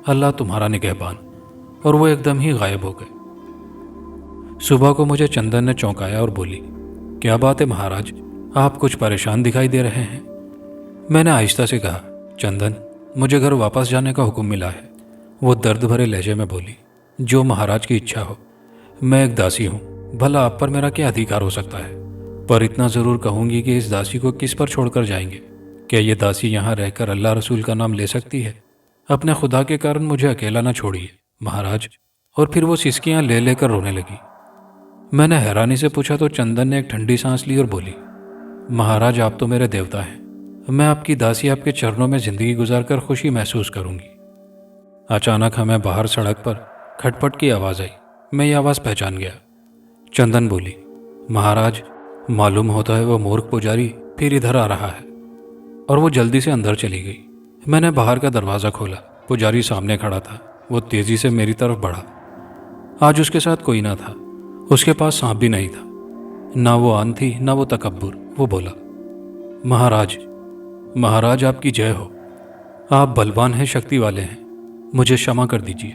अल्लाह तुम्हारा निगहबान। और वो एकदम ही गायब हो गए। सुबह को मुझे चंदन ने चौंकाया और बोली, क्या बात है महाराज, आप कुछ परेशान दिखाई दे रहे हैं। मैंने आहिस्ता से कहा, चंदन, मुझे घर वापस जाने का हुक्म मिला है। वो दर्द भरे लहजे में बोली, जो महाराज की इच्छा हो। मैं एक दासी हूँ, भला आप पर मेरा क्या अधिकार हो सकता है। पर इतना ज़रूर कहूँगी कि इस दासी को किस पर छोड़कर जाएंगे। क्या ये दासी यहाँ रहकर अल्लाह रसूल का नाम ले सकती है। अपने खुदा के कारण मुझे अकेला ना छोड़िए महाराज। और फिर वो सिसकियाँ ले लेकर रोने लगी। मैंने हैरानी से पूछा तो चंदन ने एक ठंडी सांस ली और बोली, महाराज, आप तो मेरे देवता हैं। मैं आपकी दासी आपके चरणों में जिंदगी गुजारकर खुशी महसूस करूंगी। अचानक हमें बाहर सड़क पर खटपट की आवाज़ आई। मैं ये आवाज़ पहचान गया। चंदन बोली, महाराज, मालूम होता है वो मूर्ख पुजारी फिर इधर आ रहा है। और वो जल्दी से अंदर चली गई। मैंने बाहर का दरवाज़ा खोला। पुजारी सामने खड़ा था। वो तेज़ी से मेरी तरफ बढ़ा। आज उसके साथ कोई ना था। उसके पास सांप भी नहीं था। ना वो आन थी, ना वो तकब्बुर। वो बोला, महाराज, महाराज, आपकी जय हो। आप बलवान हैं, शक्ति वाले हैं। मुझे क्षमा कर दीजिए।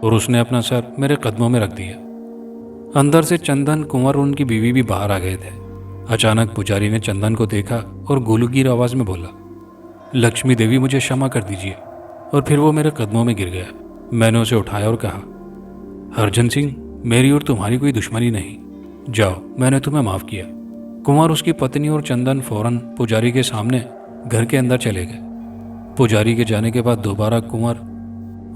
और उसने अपना सर मेरे कदमों में रख दिया। अंदर से चंदन, कुंवर और उनकी बीवी भी बाहर आ गए थे। अचानक पुजारी ने चंदन को देखा और गुलूगीर आवाज़ में बोला, लक्ष्मी देवी, मुझे क्षमा कर दीजिए। और फिर वो मेरे कदमों में गिर गया। मैंने उसे उठाया और कहा, हरजन सिंह, मेरी और तुम्हारी कोई दुश्मनी नहीं। जाओ, मैंने तुम्हें माफ़ किया। कुंवर, उसकी पत्नी और चंदन फौरन पुजारी के सामने घर के अंदर चले गए। पुजारी के जाने के बाद दोबारा कुंवर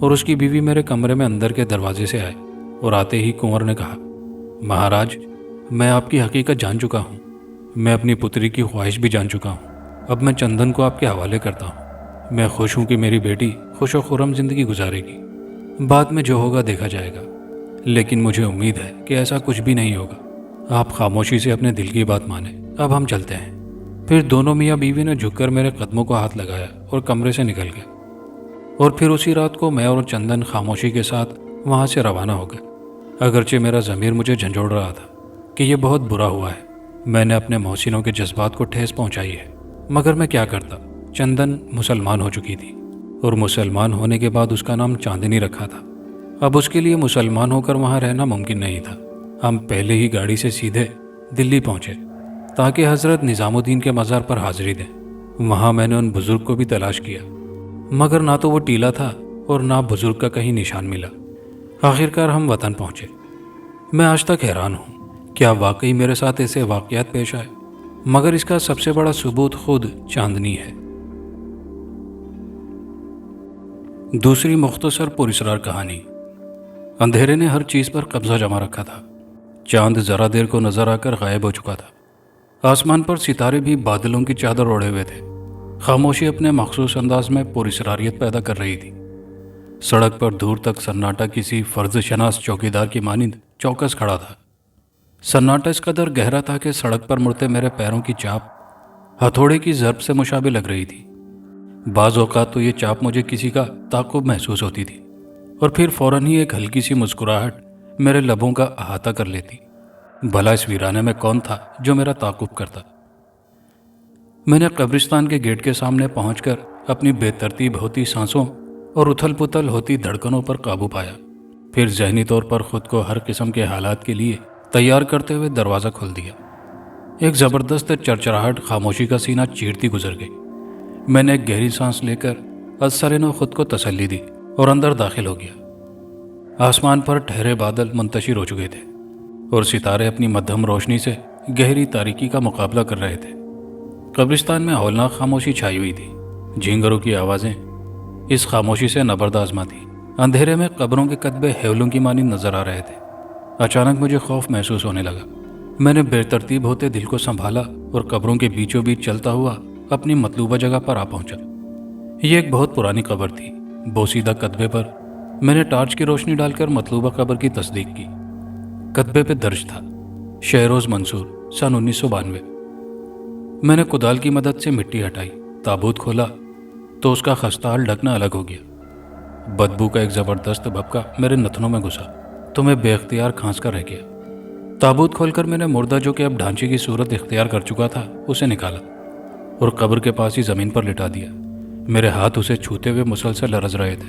और उसकी बीवी मेरे कमरे में अंदर के दरवाजे से आए। और आते ही कुंवर ने कहा, महाराज, मैं आपकी हकीकत जान चुका हूँ। मैं अपनी पुत्री की ख्वाहिश भी जान चुका हूँ। अब मैं चंदन को आपके हवाले करता हूँ। मैं खुश हूँ कि मेरी बेटी खुश व खुर्रम जिंदगी गुजारेगी। बाद में जो होगा देखा जाएगा। लेकिन मुझे उम्मीद है कि ऐसा कुछ भी नहीं होगा। आप खामोशी से अपने दिल की बात माने। अब हम चलते हैं। फिर दोनों मियाँ बीवी ने झुककर मेरे कदमों को हाथ लगाया और कमरे से निकल गए। और फिर उसी रात को मैं और चंदन खामोशी के साथ वहाँ से रवाना हो गए। अगरचे मेरा ज़मीर मुझे झंझोड़ रहा था कि यह बहुत बुरा हुआ है। मैंने अपने मोहसिनों के जज्बात को ठेस पहुँचाई है। मगर मैं क्या करता। चंदन मुसलमान हो चुकी थी और मुसलमान होने के बाद उसका नाम चांदनी रखा था। अब उसके लिए मुसलमान होकर वहाँ रहना मुमकिन नहीं था। हम पहले ही गाड़ी से सीधे दिल्ली पहुँचे ताकि हज़रत निज़ामुद्दीन के मज़ार पर हाज़िरी दें। वहाँ मैंने उन बुज़ुर्ग को भी तलाश किया, मगर ना तो वो टीला था और ना बुज़ुर्ग का कहीं निशान मिला। आखिरकार हम वतन पहुँचे। मैं आज तक हैरान हूँ, क्या वाकई मेरे साथ ऐसे वाक़यात पेश आए। मगर इसका सबसे बड़ा सबूत खुद चांदनी है। दूसरी मुख्तसर पुरस्रार कहानी। अंधेरे ने हर चीज़ पर कब्जा जमा रखा था। चांद ज़रा देर को नजर आकर गायब हो चुका था। आसमान पर सितारे भी बादलों की चादर ओढ़े हुए थे। खामोशी अपने मखसूस अंदाज में पुरस्रारियत पैदा कर रही थी। सड़क पर दूर तक सन्नाटा किसी फर्ज शनास चौकीदार की मानिंद चौकस खड़ा था। सन्नाटा इस कदर गहरा था कि सड़क पर मुड़ते मेरे पैरों की चाप हथौड़े की ज़रब से मुशाबे लग रही थी। बाज़ औक़ात तो ये चाप मुझे किसी का ताक़ुब महसूस होती थी और फिर फ़ौरन ही एक हल्की सी मुस्कुराहट मेरे लबों का अहाता कर लेती। भला इस वीराने में कौन था जो मेरा ताक़ुब करता। मैंने कब्रिस्तान के गेट के सामने पहुंचकर अपनी बेतरतीब होती सांसों और उथल पुथल होती धड़कनों पर काबू पाया। फिर ज़हनी तौर पर खुद को हर किस्म के हालात के लिए तैयार करते हुए दरवाज़ा खोल दिया। एक ज़बरदस्त चरचराहट खामोशी का सीना चीरती गुजर गई। मैंने एक गहरी सांस लेकर असरनो खुद को तसल्ली दी और अंदर दाखिल हो गया। आसमान पर ठहरे बादल मुंतशिर हो चुके थे और सितारे अपनी मध्यम रोशनी से गहरी तारीकी का मुकाबला कर रहे थे। कब्रिस्तान में हौलनाक खामोशी छाई हुई थी। झींगरों की आवाज़ें इस खामोशी से नबरदाज़मा थी। अंधेरे में कब्रों के कदबे हेवलों की मानी नजर आ रहे थे। अचानक मुझे खौफ महसूस होने लगा। मैंने बेतरतीब होते दिल को संभाला और कब्रों के बीचों बीच चलता हुआ अपनी मतलूबा जगह पर आ पहुंचा। ये एक बहुत पुरानी कब्र थी। बोसीदा कतबे पर मैंने टार्च की रोशनी डालकर मतलूबा कब्र की तस्दीक की। कतबे पे दर्ज था, शहरोज मंसूर, सन 1992। मैंने कुदाल की मदद से मिट्टी हटाई, ताबूत खोला तो उसका खस्ताहाल ढकना अलग हो गया। बदबू का एक ज़बरदस्त भपका मेरे नथनों में घुसा तो मैं बेख्तियार खांस कर रह गया। ताबूत खोलकर मैंने मुर्दा, जो कि अब ढांचे की सूरत इख्तियार कर चुका था, उसे निकाला और कब्र के पास ही ज़मीन पर लिटा दिया। मेरे हाथ उसे छूते हुए मुसलसल लरज रहे थे।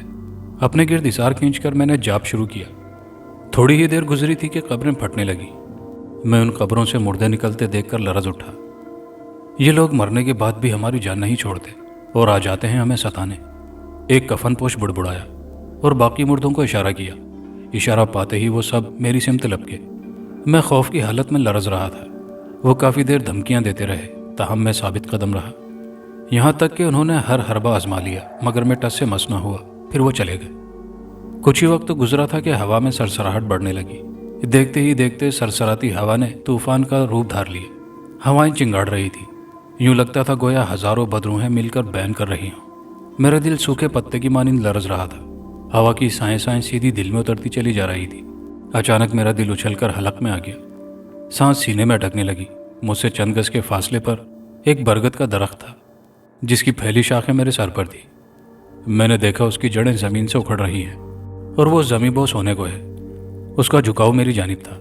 अपने गिर्द इसार खींचकर मैंने जाप शुरू किया। थोड़ी ही देर गुजरी थी कि कब्रें फटने लगी। मैं उन कब्रों से मुर्दे निकलते देखकर लरज उठा। ये लोग मरने के बाद भी हमारी जान नहीं छोड़ते और आ जाते हैं हमें सताने। एक कफनपोश बुड़बुड़ाया और बाकी मुर्दों को इशारा किया। इशारा पाते ही वो सब मेरी सिमत लपके। मैं खौफ की हालत में लरज रहा था। वो काफ़ी देर धमकियां देते रहे, ताहम मैं साबित कदम रहा। यहाँ तक कि उन्होंने हर हरबा आजमा लिया, मगर मैं टस से मस न हुआ। फिर वो चले गए। कुछ ही वक्त तो गुजरा था कि हवा में सरसराहट बढ़ने लगी। देखते ही देखते सरसराती हवा ने तूफान का रूप धार लिया। हवाएं चिंगाड़ रही थी। यूं लगता था गोया हजारों बदरूहें मिलकर बैन कर रही हों। मेरा दिल सूखे पत्ते की मानिंद लरज रहा था। हवा की साएं साएं सीधी दिल में उतरती चली जा रही थी। अचानक मेरा दिल उछलकर हलक में आ गया। सांस सीने में अटकने लगी। मुझसे चंद गज के फासले पर एक बरगद का दरख्त था, जिसकी फैली शाखें मेरे सर पर थी। मैंने देखा उसकी जड़ें जमीन से उखड़ रही हैं और वो ज़मीबोस होने को है। उसका झुकाव मेरी जानिब था।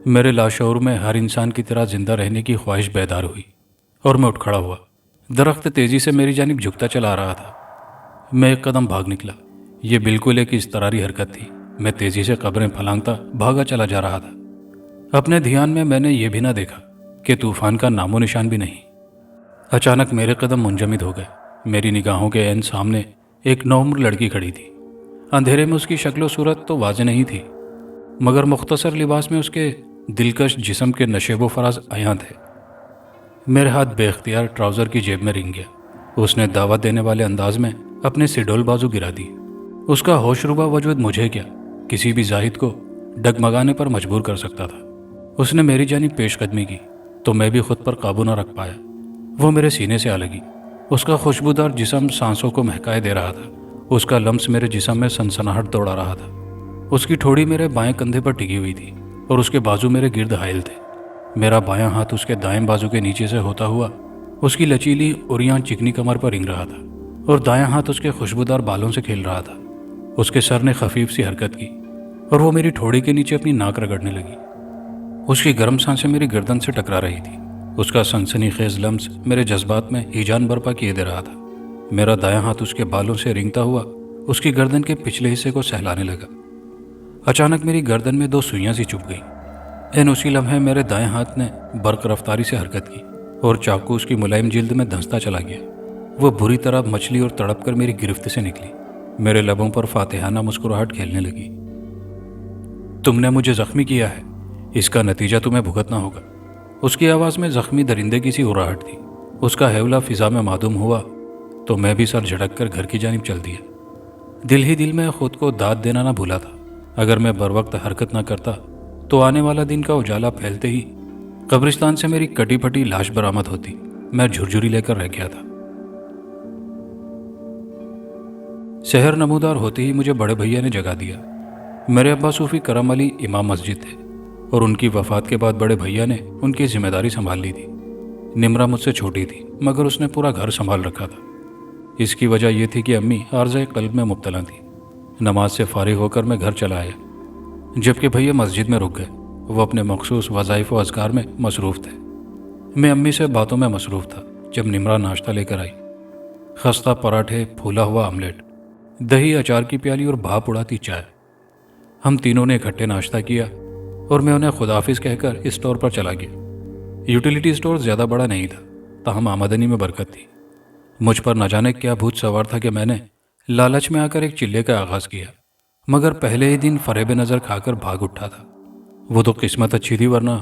मेरे लाशऊर में हर इंसान की तरह जिंदा रहने की ख्वाहिश बेदार हुई और मैं उठ खड़ा हुआ। दरख्त तेजी से मेरी जानिब झुकता चला आ रहा था। मैं एक कदम भाग निकला। ये बिल्कुल एक इस्तरारी हरकत थी। मैं तेजी से कब्रें फलांगता भागा चला जा रहा था। अपने ध्यान में मैंने ये भी ना देखा कि तूफान का नामो निशान भी नहीं। अचानक मेरे कदम मुंजमद हो गए। मेरी निगाहों के ऐन सामने एक नौउम्र लड़की खड़ी थी। अंधेरे में उसकी शक्लो सूरत तो वाज़ेह नहीं थी, मगर मुख्तसर लिबास में उसके दिलकश जिस्म के नशेबो फराज अयां थे। मेरे हाथ बेख्तियार ट्राउज़र की जेब में रिंग गया। उसने दावत देने वाले अंदाज में अपने सिडोल बाजू गिरा दी। उसका होशरुबा वजूद मुझे क्या, किसी भी जाहिद को डगमगाने पर मजबूर कर सकता था। उसने मेरी जानिब पेशकदमी की तो मैं भी खुद पर काबू न रख पाया। वो मेरे सीने से आ लगी। उसका खुशबूदार जिस्म सांसों को महकाए दे रहा था। उसका लम्स मेरे जिस्म में सनसनाहट दौड़ा रहा था। उसकी ठोड़ी मेरे बाएं कंधे पर टिकी हुई थी और उसके बाजू मेरे गिर्द हायल थे। मेरा बायां हाथ उसके दाएं बाजू के नीचे से होता हुआ उसकी लचीली उरियां चिकनी कमर पर रिंग रहा था और दायां हाथ उसके खुशबूदार बालों से खेल रहा था। उसके सर ने खफीफ सी हरकत की और वो मेरी ठोड़ी के नीचे अपनी नाक रगड़ने लगी। उसकी गर्म सांसें मेरी गर्दन से टकरा रही थी। उसका सनसनीखेज लम्स मेरे जज्बात में हीजान बर्पा किए दे रहा था। मेरा दायां हाथ उसके बालों से रिंगता हुआ उसकी गर्दन के पिछले हिस्से को सहलाने लगा। अचानक मेरी गर्दन में दो सुइयां सी चुभ गई। एन उसी लम्हे मेरे दाएं हाथ ने बर्क रफ्तारी से हरकत की और चाकू उसकी मुलायम जिल्द में धंसता चला गया। वो बुरी तरह मछली और तड़प कर मेरी गिरफ्त से निकली। मेरे लबों पर फातिहाना मुस्कुराहट खेलने लगी। तुमने मुझे जख्मी किया है, इसका नतीजा तुम्हें भुगतना होगा। उसकी आवाज़ में जख्मी दरिंदे की सी उराहट थी। उसका हेवला फिजा में मादूम हुआ तो मैं भी सर झटक कर घर की जानिब चल दिया। दिल ही दिल में खुद को दाद देना ना भूला था। अगर मैं बर वक्त हरकत ना करता तो आने वाला दिन का उजाला फैलते ही कब्रिस्तान से मेरी कटी फटी लाश बरामद होती। मैं झुरझुरी लेकर रह गया था। शहर नमूदार होते ही मुझे बड़े भैया ने जगा दिया। मेरे अब्बा सूफी करम अली इमाम मस्जिद थे और उनकी वफ़ात के बाद बड़े भैया ने उनकी जिम्मेदारी संभाल ली थी। निमरा मुझसे छोटी थी, मगर उसने पूरा घर संभाल रखा था। इसकी वजह यह थी कि अम्मी आर्ज़े क़ल्ब में मुब्तला थी। नमाज से फारिग होकर मैं घर चला आया, जबकि भैया मस्जिद में रुक गए। वो अपने मखसूस वज़ाइफ व अज़कार में मसरूफ़ थे। मैं अम्मी से बातों में मसरूफ़ था जब निमरा नाश्ता लेकर आई। खस्ता पराठे, फूला हुआ आमलेट, दही, अचार की प्याली और भाप उड़ाती चाय। हम तीनों ने इकट्ठे नाश्ता किया और मैं उन्हें खुदाफिज कहकर स्टोर पर चला गया। यूटिलिटी स्टोर ज़्यादा बड़ा नहीं था, ताहम आमदनी में बरकत थी। मुझ पर न जाने क्या भूत सवार था कि मैंने लालच में आकर एक चिल्ले का आगाज़ किया, मगर पहले ही दिन फरेब नज़र खाकर भाग उठा था। वो तो किस्मत अच्छी थी, वरना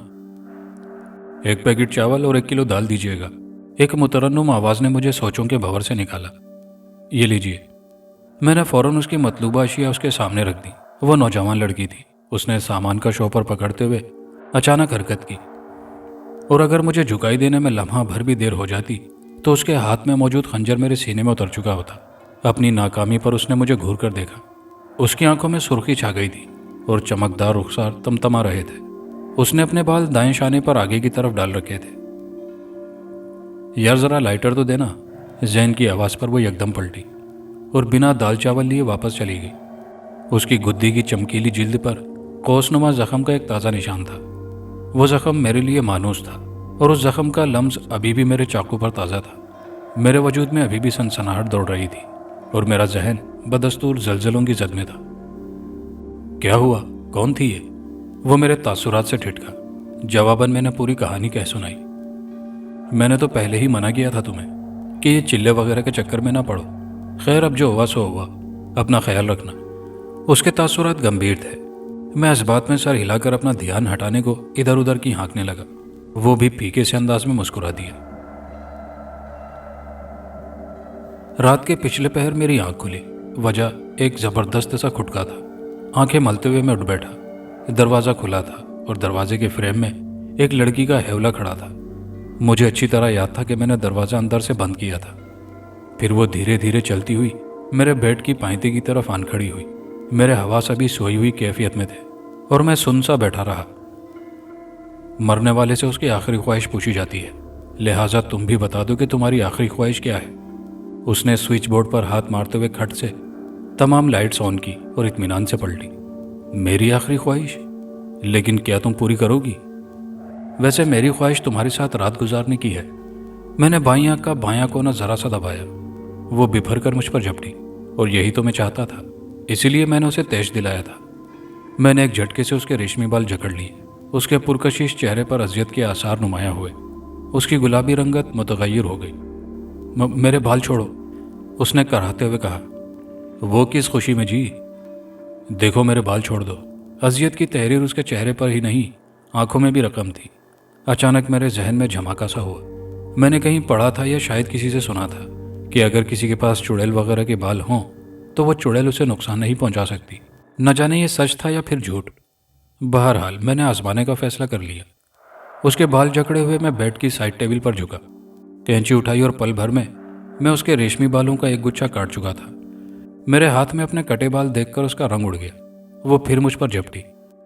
1 पैकेट चावल और 1 किलो दाल दीजिएगा। एक मुतरन्नुम आवाज़ ने मुझे सोचों के भंवर से निकाला। ये लीजिए। मैंने फ़ौरन उसकी मतलूबा अशिया उसके सामने रख दी। वह नौजवान लड़की थी। उसने सामान का शॉपर पकड़ते हुए अचानक हरकत की, और अगर मुझे झुकाई देने में लम्हा भर भी देर हो जाती तो उसके हाथ में मौजूद खंजर मेरे सीने में उतर चुका होता। अपनी नाकामी पर उसने मुझे घूर कर देखा। उसकी आंखों में सुर्खी छा गई थी और चमकदार रुखसार तमतमा रहे थे। उसने अपने बाल दाएं शाने पर आगे की तरफ डाल रखे थे। यार जरा लाइटर तो देना। जैन की आवाज़ पर वो एकदम पलटी और बिना दाल चावल लिए वापस चली गई। उसकी गुद्दी की चमकीली जिल्द पर कोसनुमा जख्म का एक ताज़ा निशान था। वो जख्म मेरे लिए मानूस था और उस जख्म का लम्स अभी भी मेरे चाकू पर ताज़ा था। मेरे वजूद में अभी भी सनसनाहट दौड़ रही थी और मेरा जहन बदस्तूर जलजलों की जद में था। क्या हुआ? कौन थी ये? वो मेरे तासुरात से ठिठका। जवाबन मैंने पूरी कहानी कह सुनाई। मैंने तो पहले ही मना किया था तुम्हें कि ये चिल्ले वगैरह के चक्कर में ना पड़ो। खैर, अब जो हुआ सो हुआ, अपना ख्याल रखना। उसके तासुरात गंभीर थे। मैं इस बात में सर हिलाकर अपना ध्यान हटाने को इधर उधर की हाँकने लगा। वो भी फीके से अंदाज में मुस्कुरा दिया। रात के पिछले पहर मेरी आंख खुली। वजह एक जबरदस्त सा खुटका था। आंखें मलते हुए मैं उठ बैठा। दरवाज़ा खुला था और दरवाजे के फ्रेम में एक लड़की का हेवला खड़ा था। मुझे अच्छी तरह याद था कि मैंने दरवाज़ा अंदर से बंद किया था। फिर वो धीरे धीरे चलती हुई मेरे बेड की पायते की तरफ आन खड़ी हुई। मेरे हवास अभी सोई हुई कैफियत में थे और मैं सुन सा बैठा रहा। मरने वाले से उसकी आखिरी ख्वाहिश पूछी जाती है, लिहाजा तुम भी बता दो कि तुम्हारी आखिरी ख्वाहिश क्या है। उसने स्विच बोर्ड पर हाथ मारते हुए खट से तमाम लाइट्स ऑन की और इत्मीनान से पलटी। मेरी आखिरी ख्वाहिश? लेकिन क्या तुम पूरी करोगी? वैसे मेरी ख्वाहिश तुम्हारे साथ रात गुजारने की है। मैंने बाईं आंख का बायां कोना जरा सा दबाया। वो बिफर कर मुझ पर झपटी और यही तो मैं चाहता था, इसीलिए मैंने उसे तेज दिलाया था। मैंने एक झटके से उसके रेशमी बाल जकड़ लिए। उसके पुरकशिश चेहरे पर अजियत के आसार नुमाया हुए। उसकी गुलाबी रंगत मुतगय्यर हो गई। मेरे बाल छोड़ो, उसने कराहते हुए कहा। वो किस खुशी में जी? देखो, मेरे बाल छोड़ दो। अजियत की तहरीर उसके चेहरे पर ही नहीं, आंखों में भी रकम थी। अचानक मेरे जहन में झमाका सा हुआ। मैंने कहीं पढ़ा था या शायद किसी से सुना था कि अगर किसी के पास चुड़ैल वगैरह के बाल हों तो वो चुड़ैल उसे नुकसान नहीं पहुंचा सकती। न जाने ये सच था या फिर झूठ। बहरहाल मैंने आजमाने का फैसला कर लिया। उसके बाल जकड़े हुए मैं बेड की साइड टेबल पर झुका। कैंची उठाई और पल भर में मैं उसके रेशमी बालों का एक गुच्छा काट चुका था। मेरे हाथ में अपने कटे बाल देखकर उसका रंग उड़ गया। वो फिर मुझ पर झपटी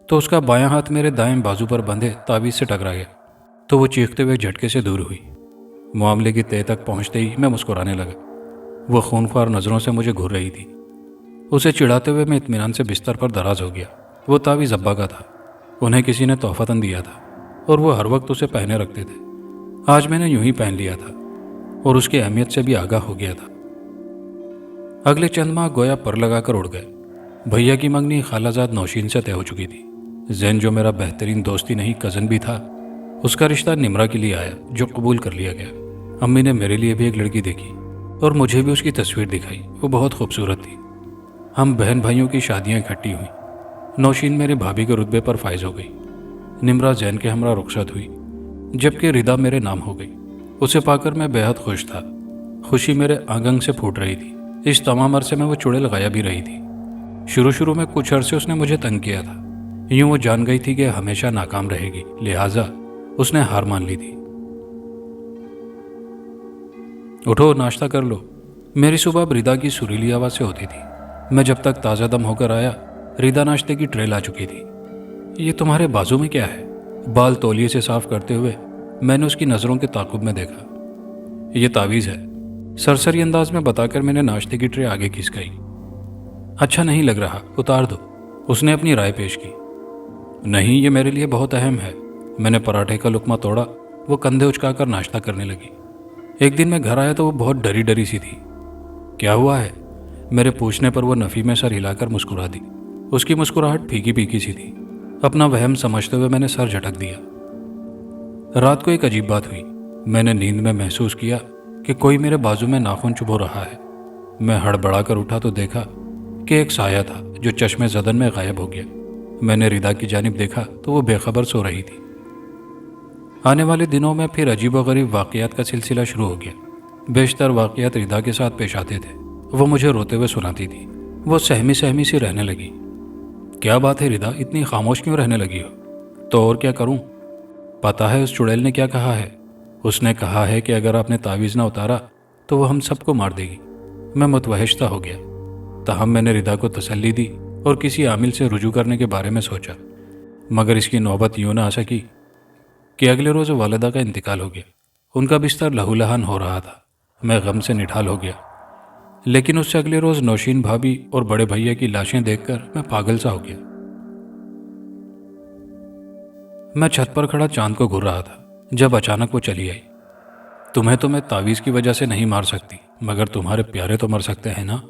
तो उसका बायां हाथ मेरे दाएं बाजू पर बंधे ताबीज से टकरा गया, तो वो चीखते हुए झटके से दूर हुई। मामले की तह तक पहुंचते ही मैं मुस्कुराने लगा। वो खूनख्वार नज़रों से मुझे घूर रही थी। उसे चिढ़ाते हुए मैं इत्मीनान से बिस्तर पर दराज हो गया। वो तावीज़ अब्बा का था। उन्हें किसी ने तोहफतन दिया था और वो हर वक्त उसे पहने रखते थे। आज मैंने यूं ही पहन लिया था और उसकी अहमियत से भी आगाह हो गया था। अगले चंद माह गोया पर लगाकर उड़ गए। भैया की मंगनी खालाजाद नौशीन से तय हो चुकी थी। जैन, जो मेरा बेहतरीन दोस्ती नहीं कज़न भी था, उसका रिश्ता निमरा के लिए आया, जो कबूल कर लिया गया। अम्मी ने मेरे लिए भी एक लड़की देखी और मुझे भी उसकी तस्वीर दिखाई। वो बहुत खूबसूरत थी। हम बहन भाइयों की शादियां इकट्ठी हुई। नौशीन मेरे भाभी के रुतबे पर फायज हो गई। निमरा जैन के हमरा रुखसत हुई, जबकि रिदा मेरे नाम हो गई। उसे पाकर मैं बेहद खुश था। खुशी मेरे आंगन से फूट रही थी। इस तमाम अरसे में वो चुड़ैल गायब ही रही थी। शुरू में कुछ अरसे उसने मुझे तंग किया था। यूं वो जान गई थी कि हमेशा नाकाम रहेगी, लिहाजा उसने हार मान ली थी। उठो, नाश्ता कर लो। मेरी सुबह अब रिदा की सुरीली आवाज़ से होती थी। मैं जब तक ताज़ा दम होकर आया, रिदा नाश्ते की ट्रे ला चुकी थी। ये तुम्हारे बाजू में क्या है? बाल तौलिए से साफ करते हुए मैंने उसकी नज़रों के ताकुब में देखा। ये तावीज़ है, सरसरी अंदाज में बताकर मैंने नाश्ते की ट्रे आगे खिसकाई। अच्छा नहीं लग रहा, उतार दो, उसने अपनी राय पेश की। नहीं, ये मेरे लिए बहुत अहम है। मैंने पराठे का लुकमा तोड़ा। वो कंधे उचकाकर नाश्ता करने लगी। एक दिन मैं घर आया तो वो बहुत डरी डरी सी थी। क्या हुआ है? मेरे पूछने पर वो नफ़ी में सर हिलाकर मुस्कुरा दी। उसकी मुस्कुराहट फीकी फीकी सी थी। अपना वहम समझते हुए मैंने सर झटक दिया। रात को एक अजीब बात हुई। मैंने नींद में महसूस किया कि कोई मेरे बाजू में नाखून चुभो रहा है। मैं हड़बड़ा कर उठा तो देखा कि एक साया था जो चश्मे ज़दन में गायब हो गया। मैंने रिदा की जानिब देखा तो वो बेखबर सो रही थी। आने वाले दिनों में फिर अजीब व गरीब वाक़यात का सिलसिला शुरू हो गया। बेशतर वाक़यात रिदा के साथ पेश आते थे। वो मुझे रोते हुए सुनाती थी। वो सहमी सहमी सी रहने लगी। क्या बात है रिदा, इतनी खामोश क्यों रहने लगी हो? तो और क्या करूं? पता है उस चुड़ैल ने क्या कहा है? उसने कहा है कि अगर आपने तावीज़ ना उतारा तो वो हम सबको मार देगी। मैं मुतवहशता हो गया। ताहम मैंने रिदा को तसल्ली दी और किसी आमिल से रुजू करने के बारे में सोचा, मगर इसकी नौबत यूं ना आ सकी कि अगले रोज़ वालिदा का इंतकाल हो गया। उनका बिस्तर लहूलहान हो रहा था। मैं गम से निठाल हो गया। लेकिन उससे अगले रोज़ नौशीन भाभी और बड़े भैया की लाशें देखकर मैं पागल सा हो गया। मैं छत पर खड़ा चांद को घूर रहा था जब अचानक वो चली आई। तुम्हें तो मैं तावीज़ की वजह से नहीं मार सकती, मगर तुम्हारे प्यारे तो मर सकते हैं ना।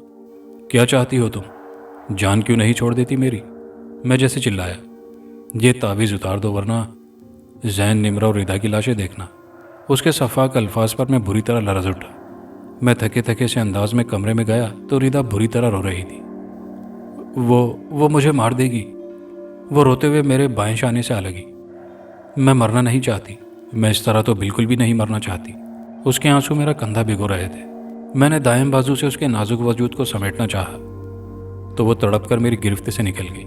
क्या चाहती हो तुम? जान क्यों नहीं छोड़ देती मेरी? मैं जैसे चिल्लाया। ये तावीज़ उतार दो, वरना जैन, निमरा और रिदा की लाशें देखना। उसके सफाक अल्फाज पर मैं बुरी तरह लरज उठा। मैं थके थके से अंदाज में कमरे में गया तो रिदा बुरी तरह रो रही थी। वो मुझे मार देगी। वो रोते हुए मेरे बाएं शाने से आ लगी। मैं मरना नहीं चाहती। मैं इस तरह तो बिल्कुल भी नहीं मरना चाहती। उसके आंसू मेरा कंधा भिगो रहे थे। मैंने दाएं बाजू से उसके नाजुक वजूद को समेटना चाहा तो वो तड़प कर मेरी गिरफ्त से निकल गई।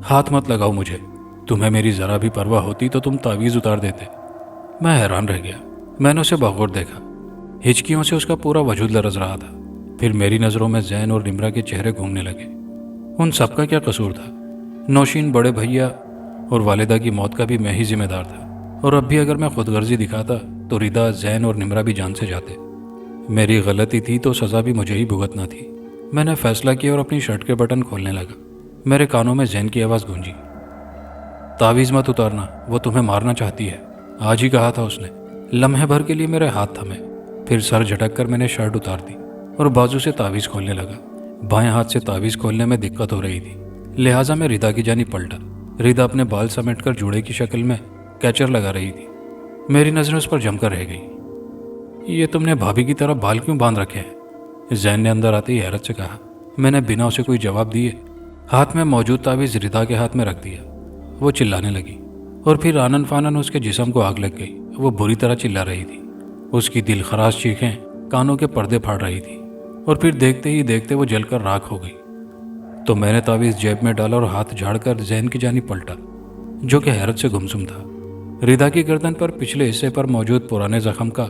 हाथ मत लगाओ मुझे। तुम्हें मेरी जरा भी परवाह होती तो तुम तावीज़ उतार देते। मैं हैरान रह गया। मैंने उसे बगौर देखा। हिचकियों से उसका पूरा वजूद लरज रहा था। फिर मेरी नज़रों में जैन और निमरा के चेहरे घूमने लगे। उन सबका क्या कसूर था? नौशीन, बड़े भैया और वालिदा की मौत का भी मैं ही जिम्मेदार था। और अब भी अगर मैं खुदगर्जी दिखाता तो रिदा, जैन और निमरा भी जान से जाते। मेरी गलती थी तो सज़ा भी मुझे ही भुगतना थी। मैंने फैसला किया और अपनी शर्ट के बटन खोलने लगा। मेरे कानों में जैन की आवाज़ गूंजी, तावीज़ मत उतारना, वो तुम्हें मारना चाहती है। आज ही कहा था उसने। लम्हे भर के लिए मेरे हाथ थमे। फिर सर झटक कर मैंने शर्ट उतार दी और बाजू से तावीज़ खोलने लगा। बाएं हाथ से तावीज़ खोलने में दिक्कत हो रही थी, लिहाजा मैं रिदा की जानी पलटा। रिदा अपने बाल समेटकर जूड़े की शक्ल में कैचर लगा रही थी। मेरी नज़रें उस पर जमकर रह गई। ये तुमने भाभी की तरह बाल क्यों बांध रखे हैं? जैन ने अंदर आते ही हैरत से कहा। मैंने बिना उसे कोई जवाब दिए हाथ में मौजूद तावीज़ रिदा के हाथ में रख दिया। वो चिल्लाने लगी और फिर आनन फानन उसके जिस्म को आग लग गई। वो बुरी तरह चिल्ला रही थी। उसकी दिलखराश चीखें कानों के पर्दे फाड़ रही थी और फिर देखते ही देखते वो जलकर राख हो गई। तो मैंने तावीज़ जेब में डाला और हाथ झाड़कर जैन की जानी पलटा, जो कि हैरत से गुमसुम था। रिदा की गर्दन पर पिछले हिस्से पर मौजूद पुराने जख्म का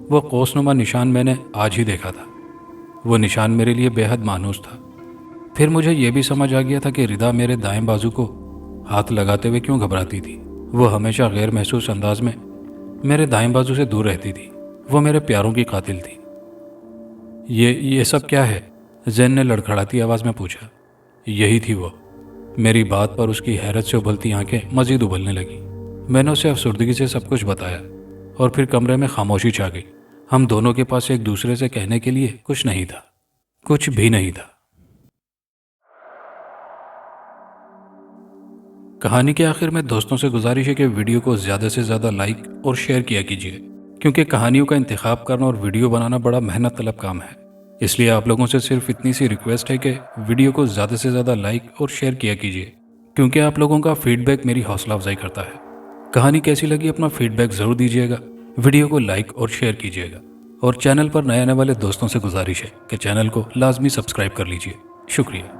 वो कोसनुमा निशान मैंने आज ही देखा था। वो निशान मेरे लिए बेहद मानूस था। फिर मुझे यह भी समझ आ गया था कि रिदा मेरे दाएं बाजू को हाथ लगाते हुए क्यों घबराती थी। वो हमेशा गैर महसूस अंदाज में मेरे दाएं बाजू से दूर रहती थी। वो मेरे प्यारों की कातिल थी। ये सब क्या है? जैन ने लड़खड़ाती आवाज़ में पूछा। यही थी वो। मेरी बात पर उसकी हैरत से उबलती आंखें मजीद उबलने लगी। मैंने उसे अफसुर्दगी से सब कुछ बताया और फिर कमरे में खामोशी छा गई। हम दोनों के पास एक दूसरे से कहने के लिए कुछ नहीं था, कुछ भी नहीं था। कहानी के आखिर में दोस्तों से गुजारिश है कि वीडियो को ज़्यादा से ज़्यादा लाइक और शेयर किया कीजिए, क्योंकि कहानियों का इंतखाब करना और वीडियो बनाना बड़ा मेहनत तलब काम है। इसलिए आप लोगों से सिर्फ इतनी सी रिक्वेस्ट है कि वीडियो को ज़्यादा से ज़्यादा लाइक और शेयर किया कीजिए, क्योंकि आप लोगों का फीडबैक मेरी हौसला अफजाई करता है। कहानी कैसी लगी अपना फीडबैक ज़रूर दीजिएगा, वीडियो को लाइक और शेयर कीजिएगा। और चैनल पर नए आने वाले दोस्तों से गुजारिश है कि चैनल को लाजमी सब्सक्राइब कर लीजिए। शुक्रिया।